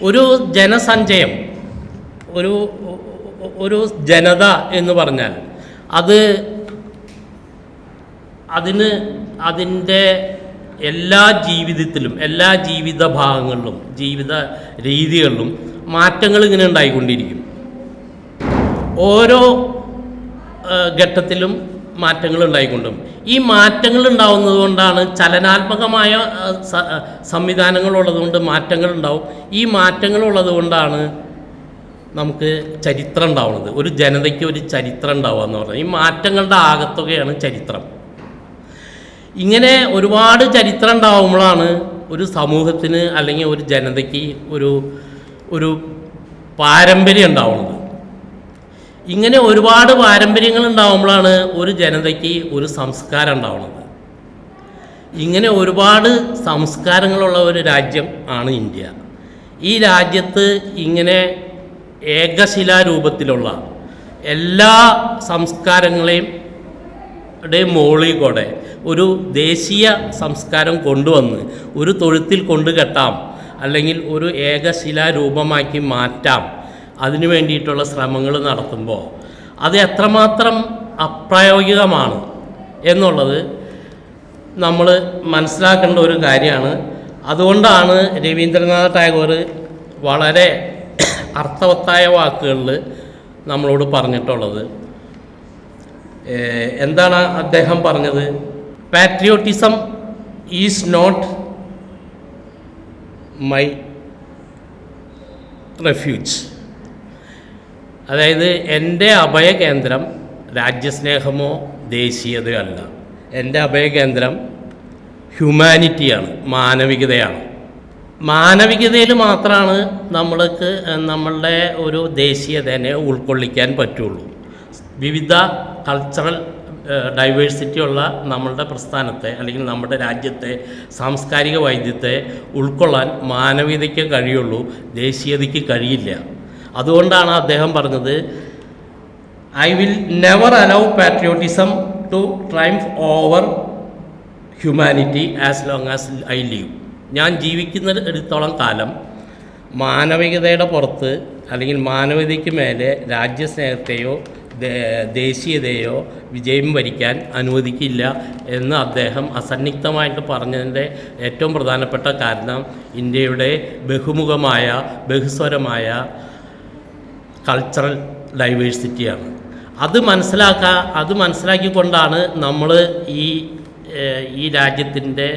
ഒരു ജനസഞ്ചയം, ഒരു ജനത എന്ന് പറഞ്ഞാൽ അതിൻ്റെ എല്ലാ ജീവിതത്തിലും, എല്ലാ ജീവിത ഭാഗങ്ങളിലും, ജീവിത രീതികളിലും മാറ്റങ്ങൾ ഇങ്ങനെ ഉണ്ടായിക്കൊണ്ടിരിക്കും. ഓരോ ഘട്ടത്തിലും മാറ്റങ്ങൾ ഉണ്ടായിക്കൊണ്ടും ഈ മാറ്റങ്ങൾ ഉണ്ടാവുന്നത് കൊണ്ടാണ് ചലനാത്മകമായ സംവിധാനങ്ങളുള്ളതുകൊണ്ട് മാറ്റങ്ങൾ ഉണ്ടാവും. ഈ മാറ്റങ്ങളുള്ളത് കൊണ്ടാണ് നമുക്ക് ചരിത്രം ഉണ്ടാവുന്നത്. ഒരു ജനതയ്ക്ക് ഒരു ചരിത്രം ഉണ്ടാവുക എന്ന് പറഞ്ഞാൽ ഈ മാറ്റങ്ങളുടെ ആകത്തുകയാണ് ചരിത്രം. ഇങ്ങനെ ഒരുപാട് ചരിത്രം ഉണ്ടാവുമ്പോഴാണ് ഒരു സമൂഹത്തിന് അല്ലെങ്കിൽ ഒരു ജനതയ്ക്ക് ഒരു പാരമ്പര്യം ഉണ്ടാവുന്നത്. ഇങ്ങനെ ഒരുപാട് പാരമ്പര്യങ്ങൾ ഉണ്ടാവുമ്പോഴാണ് ഒരു ജനതയ്ക്ക് ഒരു സംസ്കാരം ഉണ്ടാവുന്നത്. ഇങ്ങനെ ഒരുപാട് സംസ്കാരങ്ങളുള്ള ഒരു രാജ്യം ആണ് ഇന്ത്യ. ഈ രാജ്യത്ത് ഇങ്ങനെ ഏകശിലാരൂപത്തിലുള്ള എല്ലാ സംസ്കാരങ്ങളെയും മുകളിൽ കൂടെ ഒരു ദേശീയ സംസ്കാരം കൊണ്ടുവന്ന് ഒരു തൊഴുത്തിൽ കൊണ്ടുകെട്ടാം, അല്ലെങ്കിൽ ഒരു ഏകശിലാരൂപമാക്കി മാറ്റാം, അതിനു വേണ്ടിയിട്ടുള്ള ശ്രമങ്ങൾ നടത്തുമ്പോൾ അത് എത്രമാത്രം അപ്രായോഗികമാണ് എന്നുള്ളത് നമ്മൾ മനസ്സിലാക്കേണ്ട ഒരു കാര്യമാണ്. അതുകൊണ്ടാണ് രവീന്ദ്രനാഥ് ടാഗോർ വളരെ അർത്ഥവത്തായ വാക്കുകളിൽ നമ്മളോട് പറഞ്ഞിട്ടുള്ളത്. എന്താണ് അദ്ദേഹം പറഞ്ഞത്? Patriotism is not my refuge. അതായത് എൻ്റെ അഭയകേന്ദ്രം രാജ്യസ്നേഹമോ ദേശീയതയോ അല്ല. എൻ്റെ അഭയകേന്ദ്രം ഹ്യൂമാനിറ്റിയാണ്, മാനവികതയാണ്. മാനവികതയിൽ മാത്രമാണ് നമ്മളുടെ ഒരു ദേശീയതയെ ഉൾക്കൊള്ളിക്കാൻ പറ്റുള്ളൂ. വിവിധ കൾച്ചറൽ ഡൈവേഴ്സിറ്റി ഉള്ള നമ്മളുടെ പ്രസ്ഥാനത്തെ അല്ലെങ്കിൽ നമ്മുടെ രാജ്യത്തെ സാംസ്കാരിക വൈവിധ്യത്തെ ഉൾക്കൊള്ളാൻ മാനവികതയ്ക്ക് കഴിയുള്ളൂ, ദേശീയതയ്ക്ക് കഴിയില്ല. അതുകൊണ്ടാണ് അദ്ദേഹം പറഞ്ഞത്, I will never allow patriotism to triumph over humanity as long as I live. ഞാൻ ജീവിക്കുന്നിടത്തോളം കാലം മാനവികതയുടെ പുറത്ത് അല്ലെങ്കിൽ മാനവികതയ്ക്ക് മേലെ രാജ്യസ്നേഹത്തെയോ ദേശീയതയോ വിജയം വരിക്കാൻ അനുവദിക്കില്ല എന്ന് അദ്ദേഹം അസന്നിഗ്ധമായിട്ട് പറഞ്ഞതിൻ്റെ ഏറ്റവും പ്രധാനപ്പെട്ട കാരണം ഇന്ത്യയുടെ ബഹുമുഖമായ ബഹുസ്വരമായ കൾച്ചറൽ ഡൈവേഴ്സിറ്റിയാണ്. അത് മനസ്സിലാക്കിക്കൊണ്ടാണ് നമ്മൾ ഈ രാജ്യത്തിൻ്റെ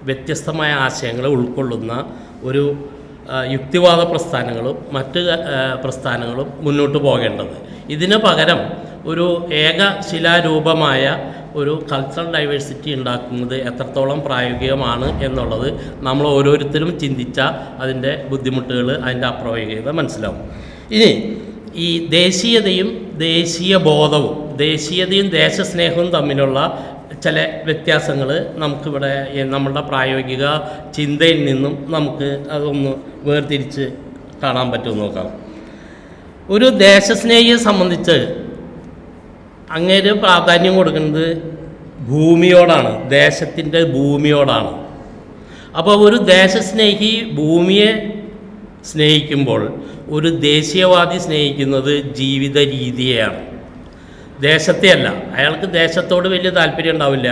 വ്യത്യസ്തമായ ആശയങ്ങൾ ഉൾക്കൊള്ളുന്ന ഒരു യുക്തിവാദ പ്രസ്ഥാനങ്ങളും മറ്റ് പ്രസ്ഥാനങ്ങളും മുന്നോട്ട് പോകേണ്ടത്. ഇതിന് പകരം ഒരു ഏകശിലാരൂപമായ ഒരു കൾച്ചറൽ ഡൈവേഴ്സിറ്റി ഉണ്ടാക്കുന്നത് എത്രത്തോളം പ്രായോഗികമാണ് എന്നുള്ളത് നമ്മൾ ഓരോരുത്തരും ചിന്തിച്ചാൽ അതിൻ്റെ ബുദ്ധിമുട്ടുകൾ, അതിൻ്റെ അപ്രായോഗികത മനസ്സിലാവും. ഇനി ഈ ദേശീയതയും ദേശീയ ബോധവും ദേശീയതയും ദേശസ്നേഹവും തമ്മിലുള്ള ചില വ്യത്യാസങ്ങൾ നമുക്കിവിടെ നമ്മളുടെ പ്രായോഗിക ചിന്തയിൽ നിന്നും നമുക്ക് അതൊന്ന് വേർതിരിച്ച് കാണാൻ പറ്റുമെന്ന് നോക്കാം. ഒരു ദേശസ്നേഹിയെ സംബന്ധിച്ച് അങ്ങേര് പ്രാധാന്യം കൊടുക്കുന്നത് ഭൂമിയോടാണ്, ദേശത്തിൻ്റെ ഭൂമിയോടാണ്. അപ്പോൾ ഒരു ദേശസ്നേഹി ഭൂമിയെ സ്നേഹിക്കുമ്പോൾ ഒരു ദേശീയവാദി സ്നേഹിക്കുന്നത് ജീവിത രീതിയെയാണ്, ദേശത്തെയല്ല. അയാൾക്ക് ദേശത്തോട് വലിയ താല്പര്യം ഉണ്ടാവില്ല,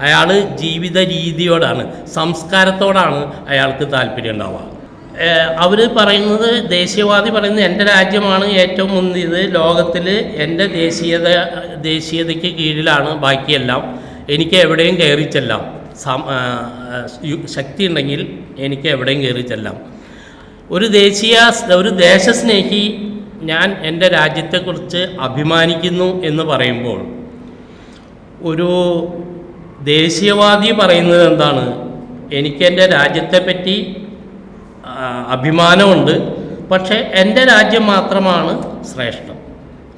അയാൾ ജീവിത രീതിയോടാണ്, സംസ്കാരത്തോടാണ് അയാൾക്ക് താല്പര്യം ഉണ്ടാവുക. അവർ പറയുന്നത്, ദേശീയവാദി പറയുന്നത് എൻ്റെ രാജ്യമാണ് ഏറ്റവും മുന്തിയത്, ലോകത്തിൽ എൻ്റെ ദേശീയതയ്ക്ക് കീഴിലാണ് ബാക്കിയെല്ലാം, എനിക്ക് എവിടെയും കയറി ചെല്ലാം, ശക്തി ഉണ്ടെങ്കിൽ എനിക്ക് എവിടെയും കയറി ചെല്ലാം. ഒരു ദേശസ്നേഹി ഞാൻ എൻ്റെ രാജ്യത്തെക്കുറിച്ച് അഭിമാനിക്കുന്നു എന്ന് പറയുമ്പോൾ, ഒരു ദേശീയവാദി പറയുന്നത് എന്താണ്? എനിക്ക് എൻ്റെ രാജ്യത്തെപ്പറ്റി അഭിമാനമുണ്ട്, പക്ഷേ എൻ്റെ രാജ്യം മാത്രമാണ് ശ്രേഷ്ഠം,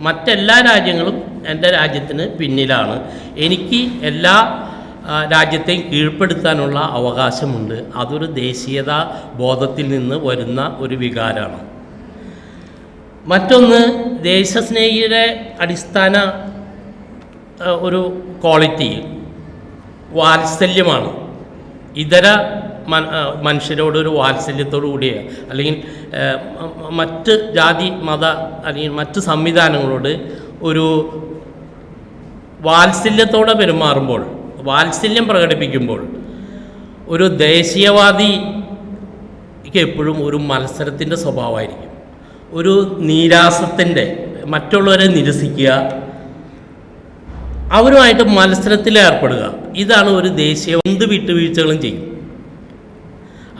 മറ്റെല്ലാ രാജ്യങ്ങളും എൻ്റെ രാജ്യത്തിന് പിന്നിലാണ്, എനിക്ക് എല്ലാ രാജ്യത്തെയും കീഴ്പ്പെടുത്താനുള്ള അവകാശമുണ്ട്. അതൊരു ദേശീയതാ ബോധത്തിൽ നിന്ന് വരുന്ന ഒരു വികാരമാണ്. മറ്റൊന്ന്, ദേശസ്നേഹിയുടെ അടിസ്ഥാന ഒരു ക്വാളിറ്റി വാത്സല്യമാണ്. ഇതര മനുഷ്യരോടൊരു വാത്സല്യത്തോടു കൂടിയ, അല്ലെങ്കിൽ മറ്റ് ജാതി മത അല്ലെങ്കിൽ മറ്റ് സംവിധാനങ്ങളോട് ഒരു വാത്സല്യത്തോടെ പെരുമാറുമ്പോൾ, വാത്സല്യം പ്രകടിപ്പിക്കുമ്പോൾ, ഒരു ദേശീയവാദിക്ക് എപ്പോഴും ഒരു മത്സരത്തിൻ്റെ സ്വഭാവമായിരിക്കും, ഒരു നിരാസത്തിൻ്റെ, മറ്റുള്ളവരെ നിരസിക്കുക, അവരുമായിട്ട് മത്സരത്തിൽ ഏർപ്പെടുക. ഇതാണ് ഒരു ദേശീയ. എന്ത് വിട്ടുവീഴ്ചകളും ചെയ്യും.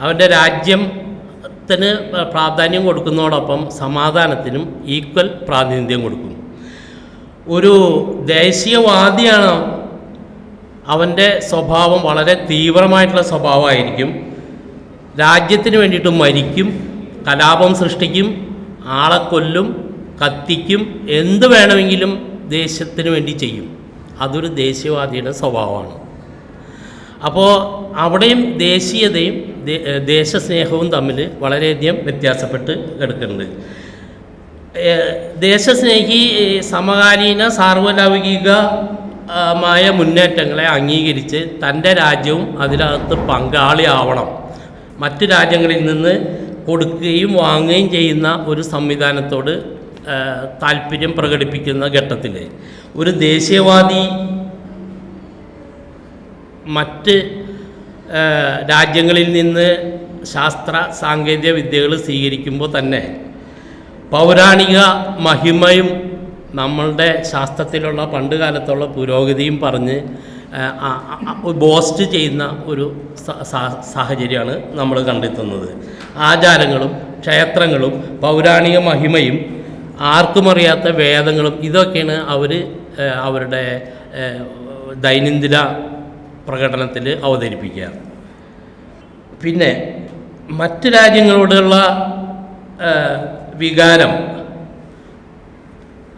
അവൻ്റെ രാജ്യത്തിന് പ്രാധാന്യം കൊടുക്കുന്നതോടൊപ്പം സമാധാനത്തിനും ഈക്വൽ പ്രാതിനിധ്യം കൊടുക്കും. ഒരു ദേശീയവാദിയാണ്, അവൻ്റെ സ്വഭാവം വളരെ തീവ്രമായിട്ടുള്ള സ്വഭാവമായിരിക്കും. രാജ്യത്തിന് വേണ്ടിയിട്ട് മരിക്കും, കലാപം സൃഷ്ടിക്കും, ആളെ കൊല്ലും, കത്തിക്കും, എന്ത് വേണമെങ്കിലും ദേശത്തിന് വേണ്ടി ചെയ്യും. അതൊരു ദേശീയവാദിയുടെ സ്വഭാവമാണ്. അപ്പോൾ അവിടെയും ദേശീയതയും ദേശസ്നേഹവും തമ്മിൽ വളരെയധികം വ്യത്യാസപ്പെട്ട് കിടക്കുന്നുണ്ട്. ദേശസ്നേഹി സമകാലീന സാർവലൗകികമായ മുന്നേറ്റങ്ങളെ അംഗീകരിച്ച് തൻ്റെ രാജ്യവും അതിനകത്ത് പങ്കാളിയാവണം, മറ്റ് രാജ്യങ്ങളിൽ നിന്ന് കൊടുക്കുകയും വാങ്ങുകയും ചെയ്യുന്ന ഒരു സംവിധാനത്തോട് താല്പര്യം പ്രകടിപ്പിക്കുന്ന ഘട്ടത്തിൽ ഒരു ദേശീയവാദി മറ്റ് രാജ്യങ്ങളിൽ നിന്ന് ശാസ്ത്ര സാങ്കേതിക വിദ്യകൾ സ്വീകരിക്കുമ്പോൾ തന്നെ പൗരാണിക മഹിമയും നമ്മളുടെ ശാസ്ത്രത്തിലുള്ള പണ്ട് കാലത്തുള്ള പുരോഗതിയും പറഞ്ഞ് ബോസ്റ്റ് ചെയ്യുന്ന ഒരു സാഹചര്യമാണ് നമ്മൾ കണ്ടെത്തുന്നത്. ആചാരങ്ങളും ക്ഷേത്രങ്ങളും പൗരാണിക മഹിമയും ആർക്കുമറിയാത്ത വേദങ്ങളും ഇതൊക്കെയാണ് അവർ അവരുടെ ദൈനംദിന പ്രകടനത്തിൽ അവതരിപ്പിക്കുക. പിന്നെ മറ്റ് രാജ്യങ്ങളോടുള്ള വികാരം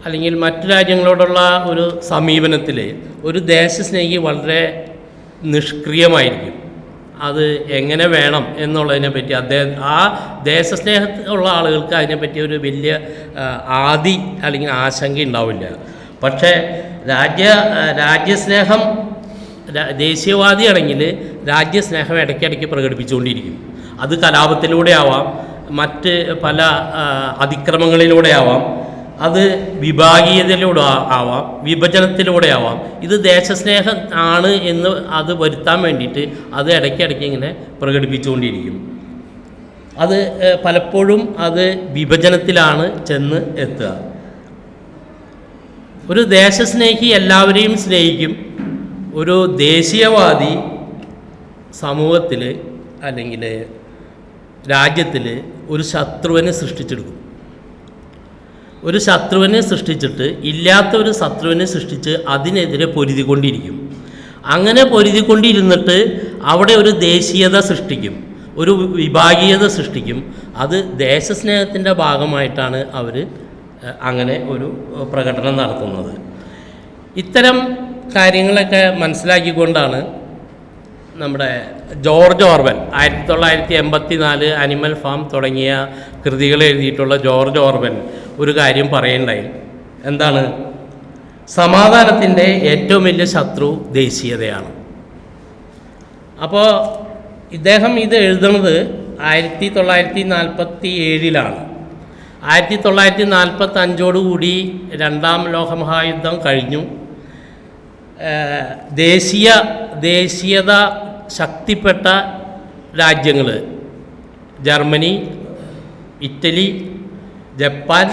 അല്ലെങ്കിൽ മറ്റു രാജ്യങ്ങളോടുള്ള ഒരു സമീപനത്തിൽ ഒരു ദേശസ്നേഹി വളരെ നിഷ്ക്രിയമായിരിക്കും. അത് എങ്ങനെ വേണം എന്നുള്ളതിനെപ്പറ്റി ആ ദേശസ്നേഹമുള്ള ആളുകൾക്ക് അതിനെപ്പറ്റി ഒരു വലിയ ആദി അല്ലെങ്കിൽ ആശങ്ക ഉണ്ടാവില്ല. പക്ഷേ രാജ്യസ്നേഹം ദേശീയവാദിയാണെങ്കിൽ രാജ്യസ്നേഹം ഇടയ്ക്കിടയ്ക്ക് പ്രകടിപ്പിച്ചുകൊണ്ടിരിക്കും. അത് കലാപത്തിലൂടെ ആവാം, മറ്റ് പല അതിക്രമങ്ങളിലൂടെ ആവാം, അത് വിഭാഗീയതയിലൂടെ ആവാം, വിഭജനത്തിലൂടെ ആവാം. ഇത് ദേശസ്നേഹം ആണ് എന്ന് അത് വരുത്താൻ വേണ്ടിയിട്ട് അത് ഇടയ്ക്കിടയ്ക്ക് ഇങ്ങനെ പ്രകടിപ്പിച്ചുകൊണ്ടിരിക്കും. അത് പലപ്പോഴും അത് വിഭജനത്തിലാണ് ചെന്ന് എത്തുക. ഒരു ദേശസ്നേഹി എല്ലാവരെയും സ്നേഹിക്കും. ഒരു ദേശീയവാദി സമൂഹത്തിൽ അല്ലെങ്കിൽ രാജ്യത്തിൽ ഒരു ശത്രുവിനെ സൃഷ്ടിച്ചെടുക്കും. ഒരു ശത്രുവിനെ സൃഷ്ടിച്ചിട്ട് ഇല്ലാത്ത ഒരു ശത്രുവിനെ സൃഷ്ടിച്ച് അതിനെതിരെ പൊരുതിക്കൊണ്ടിരിക്കും. അങ്ങനെ പൊരുതിക്കൊണ്ടിരുന്നിട്ട് അവിടെ ഒരു ദേശീയത സൃഷ്ടിക്കും, ഒരു വിഭാഗീയത സൃഷ്ടിക്കും. അത് ദേശസ്നേഹത്തിൻ്റെ ഭാഗമായിട്ടാണ് അവർ അങ്ങനെ ഒരു പ്രകടനം നടത്തുന്നത്. ഇത്തരം കാര്യങ്ങളൊക്കെ മനസ്സിലാക്കിക്കൊണ്ടാണ് നമ്മുടെ ജോർജ് ഓർവെൽ 1984 അനിമൽ ഫാം തുടങ്ങിയ കൃതികൾ എഴുതിയിട്ടുള്ള ജോർജ് ഓർവെൽ ഒരു കാര്യം പറയുണ്ടായി. എന്താണ്? സമാധാനത്തിൻ്റെ ഏറ്റവും വലിയ ശത്രു ദേശീയതയാണ്. അപ്പോൾ ഇദ്ദേഹം ഇത് എഴുതുന്നത് 1947 1945 രണ്ടാം ലോകമഹായുദ്ധം കഴിഞ്ഞു. ദേശീയത ശക്തിപ്പെട്ട രാജ്യങ്ങൾ ജർമ്മനി, ഇറ്റലി, ജപ്പാൻ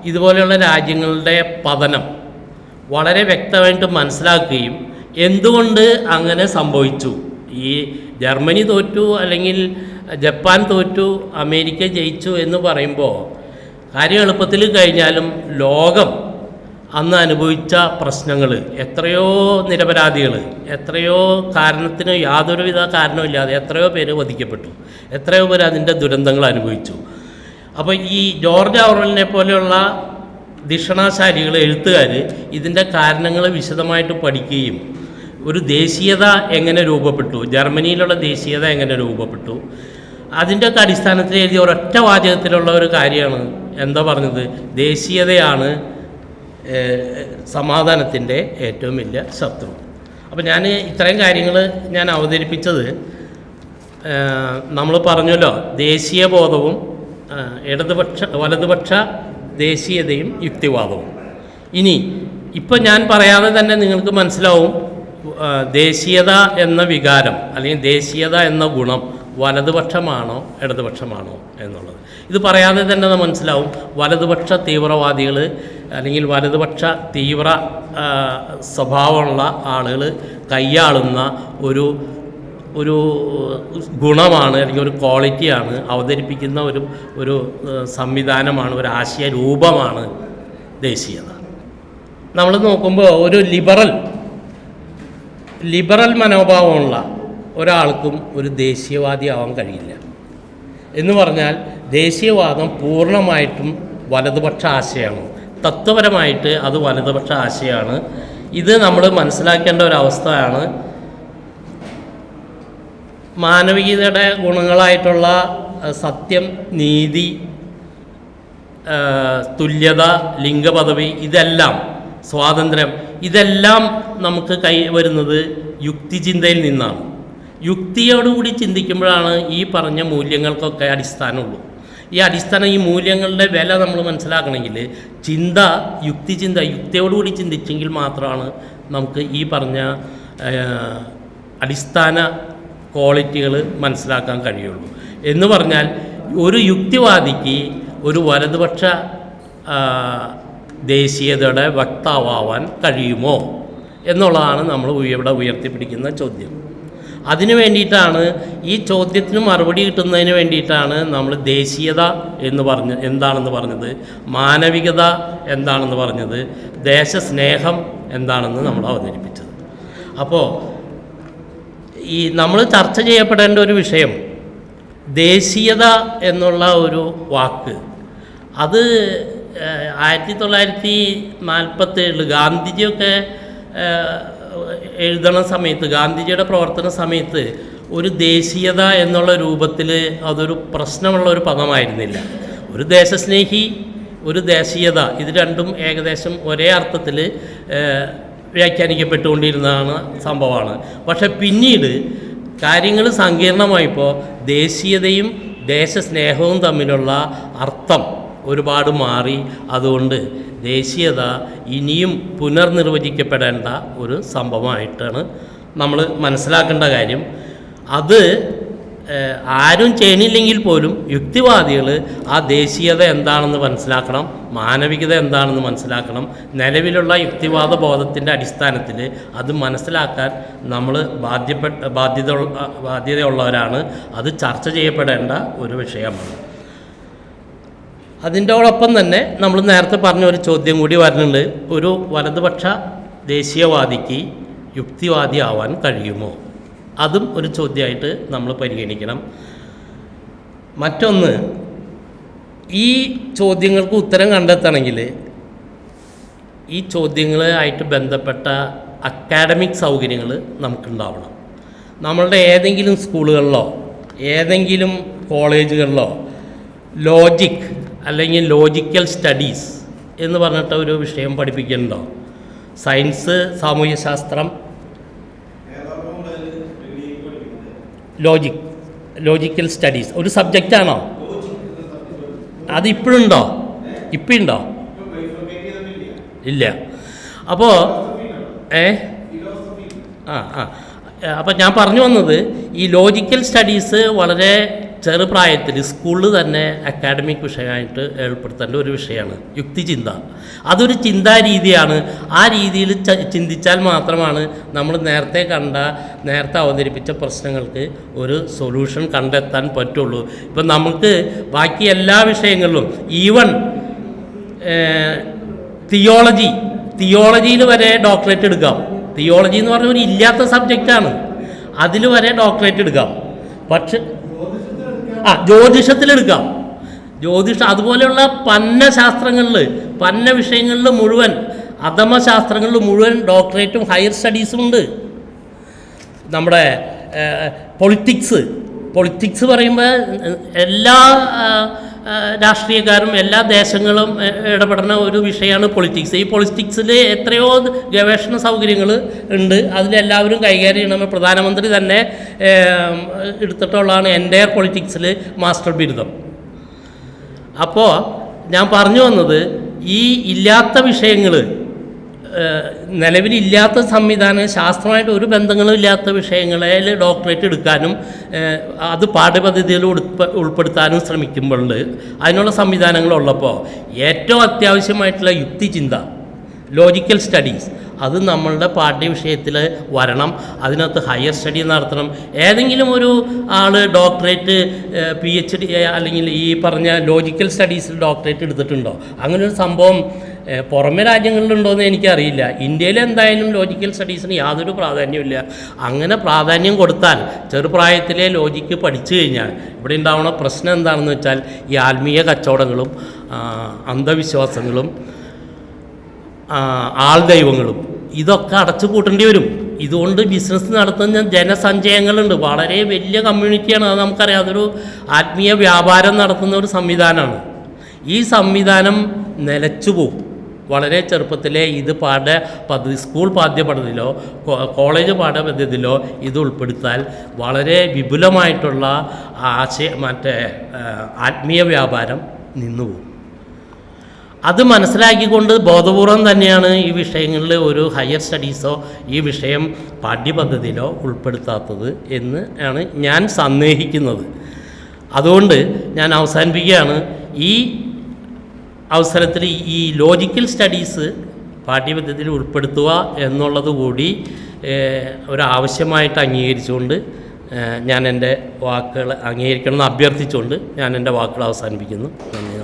ഇതുപോലെയുള്ള രാജ്യങ്ങളുടെ പതനം വളരെ വ്യക്തമായിട്ട് മനസ്സിലാക്കുകയും എന്തുകൊണ്ട് അങ്ങനെ സംഭവിച്ചു, ഈ ജർമ്മനി തോറ്റു അല്ലെങ്കിൽ ജപ്പാൻ തോറ്റു അമേരിക്ക ജയിച്ചു എന്ന് പറയുമ്പോൾ കാര്യം എളുപ്പത്തിൽ കഴിഞ്ഞാലും ലോകം അന്ന് അനുഭവിച്ച പ്രശ്നങ്ങൾ, എത്രയോ നിരപരാധികൾ, എത്രയോ കാരണത്തിന് യാതൊരുവിധ കാരണമില്ലാതെ എത്രയോ പേര് വധിക്കപ്പെട്ടു, എത്രയോ പേര് അതിൻ്റെ ദുരന്തങ്ങൾ അനുഭവിച്ചു. അപ്പോൾ ഈ ജോർജ് ഓർവെലിനെ പോലെയുള്ള ധിഷണാശാലികൾ, എഴുത്തുകാർ ഇതിൻ്റെ കാരണങ്ങൾ വിശദമായിട്ട് പഠിക്കുകയും ഒരു ദേശീയത എങ്ങനെ രൂപപ്പെട്ടു, ജർമ്മനിയിലുള്ള ദേശീയത എങ്ങനെ രൂപപ്പെട്ടു, അതിൻ്റെയൊക്കെ അടിസ്ഥാനത്തിൽ എഴുതിയ ഒരൊറ്റ വാചകത്തിലുള്ള ഒരു കാര്യമാണ് എന്താ പറഞ്ഞത്, ദേശീയതയാണ് സമാധാനത്തിൻ്റെ ഏറ്റവും വലിയ ശത്രു. അപ്പോൾ ഞാൻ ഇത്രയും കാര്യങ്ങൾ ഞാൻ അവതരിപ്പിച്ചത്, നമ്മൾ പറഞ്ഞല്ലോ ദേശീയ ബോധവും വലതുപക്ഷ ദേശീയതയും യുക്തിവാദവും. ഇനി ഇപ്പം ഞാൻ പറയാതെ തന്നെ നിങ്ങൾക്ക് മനസ്സിലാവും ദേശീയത എന്ന വികാരം അല്ലെങ്കിൽ ദേശീയത എന്ന ഗുണം വലതുപക്ഷമാണോ ഇടതുപക്ഷമാണോ എന്നുള്ളത്. ഇത് പറയാതെ തന്നെ മനസ്സിലാവും വലതുപക്ഷ തീവ്രവാദികൾ അല്ലെങ്കിൽ വലതുപക്ഷ തീവ്ര സ്വഭാവമുള്ള ആളുകൾ കൈയാളുന്ന ഒരു ഗുണമാണ് അല്ലെങ്കിൽ ഒരു ക്വാളിറ്റിയാണ്, അവതരിപ്പിക്കുന്ന ഒരു സംവിധാനമാണ്, ഒരു ആശയ രൂപമാണ് ദേശീയത. നമ്മൾ നോക്കുമ്പോൾ ഒരു ലിബറൽ മനോഭാവമുള്ള ഒരാൾക്കും ഒരു ദേശീയവാദി ആവാൻ കഴിയില്ല. എന്ന് പറഞ്ഞാൽ ദേശീയവാദം പൂർണ്ണമായിട്ടും വലതുപക്ഷ ആശയമാണ്, തത്വപരമായിട്ട് അത് വലതുപക്ഷ ആശയമാണ്. ഇത് നമ്മൾ മനസ്സിലാക്കേണ്ട ഒരവസ്ഥയാണ്. മാനവികതയുടെ ഗുണങ്ങളായിട്ടുള്ള സത്യം, നീതി, തുല്യത, ലിംഗപദവി, ഇതെല്ലാം സ്വാതന്ത്ര്യം, ഇതെല്ലാം നമുക്ക് വരുന്നത് യുക്തിചിന്തയിൽ നിന്നാണ്. യുക്തിയോടുകൂടി ചിന്തിക്കുമ്പോഴാണ് ഈ പറഞ്ഞ മൂല്യങ്ങൾക്കൊക്കെ അടിസ്ഥാനമുള്ളൂ. ഈ മൂല്യങ്ങളുടെ വില നമ്മൾ മനസ്സിലാക്കണമെങ്കിൽ യുക്തിയോടുകൂടി ചിന്തിച്ചെങ്കിൽ മാത്രമാണ് നമുക്ക് ഈ പറഞ്ഞ അടിസ്ഥാന ക്വാളിറ്റികൾ മനസ്സിലാക്കാൻ കഴിയുള്ളൂ. എന്ന് പറഞ്ഞാൽ ഒരു യുക്തിവാദിക്ക് ഒരു വലതുപക്ഷ ദേശീയതയുടെ വക്താവാൻ കഴിയുമോ എന്നുള്ളതാണ് നമ്മൾ ഇവിടെ ഉയർത്തിപ്പിടിക്കുന്ന ചോദ്യം. അതിനു വേണ്ടിയിട്ടാണ്, ഈ ചോദ്യത്തിന് മറുപടി കിട്ടുന്നതിന് വേണ്ടിയിട്ടാണ് നമ്മൾ ദേശീയത എന്താണെന്ന് പറഞ്ഞത്, മാനവികത എന്താണെന്ന് പറഞ്ഞത്, ദേശസ്നേഹം എന്താണെന്ന് നമ്മൾ അവതരിപ്പിച്ചത്. അപ്പോൾ ഈ നമ്മൾ ചർച്ച ചെയ്യപ്പെടേണ്ട ഒരു വിഷയം ദേശീയത എന്നുള്ള ഒരു വാക്ക്, അത് 1947 ഗാന്ധിജിയൊക്കെ എഴുതണ സമയത്ത്, ഗാന്ധിജിയുടെ പ്രവർത്തന സമയത്ത് ഒരു ദേശീയത എന്നുള്ള രൂപത്തിൽ അതൊരു പ്രശ്നമുള്ള ഒരു പദമായിരുന്നില്ല. ഒരു ദേശസ്നേഹി, ഒരു ദേശീയത, ഇത് രണ്ടും ഏകദേശം ഒരേ അർത്ഥത്തിൽ വ്യാഖ്യാനിക്കപ്പെട്ടുകൊണ്ടിരുന്നതാണ് സംഭവമാണ്. പക്ഷെ പിന്നീട് കാര്യങ്ങൾ സങ്കീർണമായപ്പോൾ ദേശീയതയും ദേശസ്നേഹവും തമ്മിലുള്ള അർത്ഥം ഒരുപാട് മാറി. അതുകൊണ്ട് ദേശീയത ഇനിയും പുനർനിർവചിക്കപ്പെടേണ്ട ഒരു സംഭവമായിട്ടാണ് നമ്മൾ മനസ്സിലാക്കേണ്ട കാര്യം. അത് ആരും ചെയ്യണില്ലെങ്കിൽ പോലും യുക്തിവാദികൾ ആ ദേശീയത എന്താണെന്ന് മനസ്സിലാക്കണം, മാനവികത എന്താണെന്ന് മനസ്സിലാക്കണം. നിലവിലുള്ള യുക്തിവാദ ബോധത്തിൻ്റെ അടിസ്ഥാനത്തിൽ അത് മനസ്സിലാക്കാൻ നമ്മൾ ബാധ്യതയുള്ളവരാണ്. അത് ചർച്ച ചെയ്യപ്പെടേണ്ട ഒരു വിഷയമാണ്. അതിൻ്റെയോടൊപ്പം തന്നെ നമ്മൾ നേരത്തെ പറഞ്ഞ ഒരു ചോദ്യം കൂടി വരുന്നുണ്ട്, ഒരു വലതുപക്ഷ ദേശീയവാദിക്ക് യുക്തിവാദി ആവാൻ കഴിയുമോ? അതും ഒരു ചോദ്യമായിട്ട് നമ്മൾ പരിഗണിക്കണം. മറ്റൊന്ന്, ഈ ചോദ്യങ്ങൾക്ക് ഉത്തരം കണ്ടെത്തണമെങ്കിൽ ഈ ചോദ്യങ്ങളുമായിട്ട് ബന്ധപ്പെട്ട അക്കാഡമിക് സൗകര്യങ്ങൾ നമുക്കുണ്ടാവണം. നമ്മളുടെ ഏതെങ്കിലും സ്കൂളുകളിലോ ഏതെങ്കിലും കോളേജുകളിലോ ലോജിക് അല്ലെങ്കിൽ ലോജിക്കൽ സ്റ്റഡീസ് എന്ന് പറഞ്ഞിട്ട് ഒരു വിഷയം പഠിപ്പിക്കുന്നുണ്ടോ? സയൻസ്, സാമൂഹ്യശാസ്ത്രം, ലോജിക്കൽ സ്റ്റഡീസ് ഒരു സബ്ജക്റ്റാണോ? അത് ഇപ്പോഴുണ്ടോ? ഇപ്പോഴുണ്ടോ? ഇല്ല. അപ്പോൾ അപ്പോൾ ഞാൻ പറഞ്ഞു വന്നത്, ഈ ലോജിക്കൽ സ്റ്റഡീസ് വളരെ ചെറുപ്രായത്തിൽ സ്കൂളിൽ തന്നെ അക്കാഡമിക് വിഷയമായിട്ട് ഏർപ്പെടുത്തേണ്ട ഒരു വിഷയമാണ്. യുക്തിചിന്ത അതൊരു ചിന്താരീതിയാണ്. ആ രീതിയിൽ ചിന്തിച്ചാൽ മാത്രമാണ് നമ്മൾ നേരത്തെ അവതരിപ്പിച്ച പ്രശ്നങ്ങൾക്ക് ഒരു സൊല്യൂഷൻ കണ്ടെത്താൻ പറ്റുള്ളൂ. ഇപ്പം നമുക്ക് ബാക്കി എല്ലാ വിഷയങ്ങളിലും, ഈവൻ തിയോളജിയിൽ വരെ ഡോക്ടറേറ്റ് എടുക്കാം. തിയോളജി എന്ന് പറഞ്ഞ ഒരു ഇല്ലാത്ത സബ്ജക്റ്റാണ്, അതിൽ വരെ ഡോക്ടറേറ്റ് എടുക്കാം. പക്ഷെ ജ്യോതിഷത്തിലെടുക്കാം. ജ്യോതിഷം അതുപോലെയുള്ള പന്ന ശാസ്ത്രങ്ങളിൽ, പന്ന വിഷയങ്ങളിൽ മുഴുവൻ, അധമ ശാസ്ത്രങ്ങളിൽ മുഴുവൻ ഡോക്ടറേറ്റും ഹയർ സ്റ്റഡീസും ഉണ്ട്. നമ്മുടെ പൊളിറ്റിക്സ് പറയുമ്പോൾ എല്ലാ രാഷ്ട്രീയക്കാരും എല്ലാ ദേശങ്ങളും ഇടപെടുന്ന ഒരു വിഷയമാണ് പൊളിറ്റിക്സ്. ഈ പൊളിറ്റിക്സിൽ എത്രയോ ഗവേഷണ സൗകര്യങ്ങൾ ഉണ്ട്. അതിലെല്ലാവരും കൈകാര്യം ചെയ്യണം. പ്രധാനമന്ത്രി തന്നെ എടുത്തിട്ടുള്ളതാണ് എൻ്റയർ പൊളിറ്റിക്സിൽ മാസ്റ്റർ ബിരുദം. അപ്പോൾ ഞാൻ പറഞ്ഞു വന്നത്, ഈ ഇല്ലാത്ത വിഷയങ്ങൾ, നിലവിലില്ലാത്ത സംവിധാനം, ശാസ്ത്രമായിട്ട് ഒരു ബന്ധങ്ങളും ഇല്ലാത്ത വിഷയങ്ങളിൽ ഡോക്ടറേറ്റ് എടുക്കാനും അത് പാഠ്യപദ്ധതിയിൽ ഉൾപ്പെടുത്താനും ശ്രമിക്കുമ്പോഴുണ്ട്. അതിനുള്ള സംവിധാനങ്ങളുള്ളപ്പോൾ ഏറ്റവും അത്യാവശ്യമായിട്ടുള്ള യുക്തിചിന്ത, ലോജിക്കൽ സ്റ്റഡീസ്, അത് നമ്മളുടെ പാഠ്യവിഷയത്തിൽ വരണം. അതിനകത്ത് ഹയർ സ്റ്റഡി നടത്തണം. ഏതെങ്കിലും ഒരു ആൾ ഡോക്ടറേറ്റ് PhD അല്ലെങ്കിൽ ഈ പറഞ്ഞ ലോജിക്കൽ സ്റ്റഡീസിൽ ഡോക്ടറേറ്റ് എടുത്തിട്ടുണ്ടോ? അങ്ങനെ ഒരു സംഭവം പുറമെ രാജ്യങ്ങളിലുണ്ടോയെന്ന് എനിക്കറിയില്ല. ഇന്ത്യയിൽ എന്തായാലും ലോജിക്കൽ സ്റ്റഡീസിന് യാതൊരു പ്രാധാന്യമില്ല. അങ്ങനെ പ്രാധാന്യം കൊടുത്താൽ ചെറുപ്രായത്തിലെ ലോജിക്ക് പഠിച്ചു കഴിഞ്ഞാൽ ഇവിടെ ഉണ്ടാവുന്ന പ്രശ്നം എന്താണെന്ന് വെച്ചാൽ ഈ ആത്മീയ കച്ചവടങ്ങളും അന്ധവിശ്വാസങ്ങളും ആൾദൈവങ്ങളും ഇതൊക്കെ അടച്ചു പൂട്ടേണ്ടി വരും. ഇതുകൊണ്ട് ബിസിനസ് നടത്തുന്ന ജനസഞ്ചയങ്ങളുണ്ട്. വളരെ വലിയ കമ്മ്യൂണിറ്റിയാണ്. അത് നമുക്കറിയാം. അതൊരു ആത്മീയ വ്യാപാരം നടത്തുന്ന ഒരു സംവിധാനമാണ്. ഈ സംവിധാനം നിലച്ചു പോകും. വളരെ ചെറുപ്പത്തിലെ ഇത് പാഠ്യപദ്ധതി, സ്കൂൾ പാഠ്യപദ്ധതിയിലോ കോളേജ് പാഠ്യപദ്ധതിയിലോ ഇത് ഉൾപ്പെടുത്താൽ വളരെ വിപുലമായിട്ടുള്ള ആത്മീയ വ്യാപാരം നിന്നുപോകും. അത് മനസ്സിലാക്കിക്കൊണ്ട് ബോധപൂർവം തന്നെയാണ് ഈ വിഷയങ്ങളിൽ ഒരു ഹയർ സ്റ്റഡീസോ ഈ വിഷയം പാഠ്യപദ്ധതിയിലോ ഉൾപ്പെടുത്താത്തത് എന്ന് ആണ് ഞാൻ സന്ദേഹിക്കുന്നത്. അതുകൊണ്ട് ഞാൻ അവസാനിപ്പിക്കുകയാണ്. ഈ അവസരത്തിൽ ഈ ലോജിക്കൽ സ്റ്റഡീസ് പാഠ്യപദ്ധതിയിൽ ഉൾപ്പെടുത്തുക എന്നുള്ളത് കൂടി ഒരാവശ്യമായിട്ട് അംഗീകരിച്ചുകൊണ്ട് ഞാൻ എൻ്റെ വാക്കുകൾ അംഗീകരിക്കണമെന്ന് അഭ്യർത്ഥിച്ചുകൊണ്ട് ഞാൻ എൻ്റെ വാക്കുകൾ അവസാനിപ്പിക്കുന്നു. നന്ദി.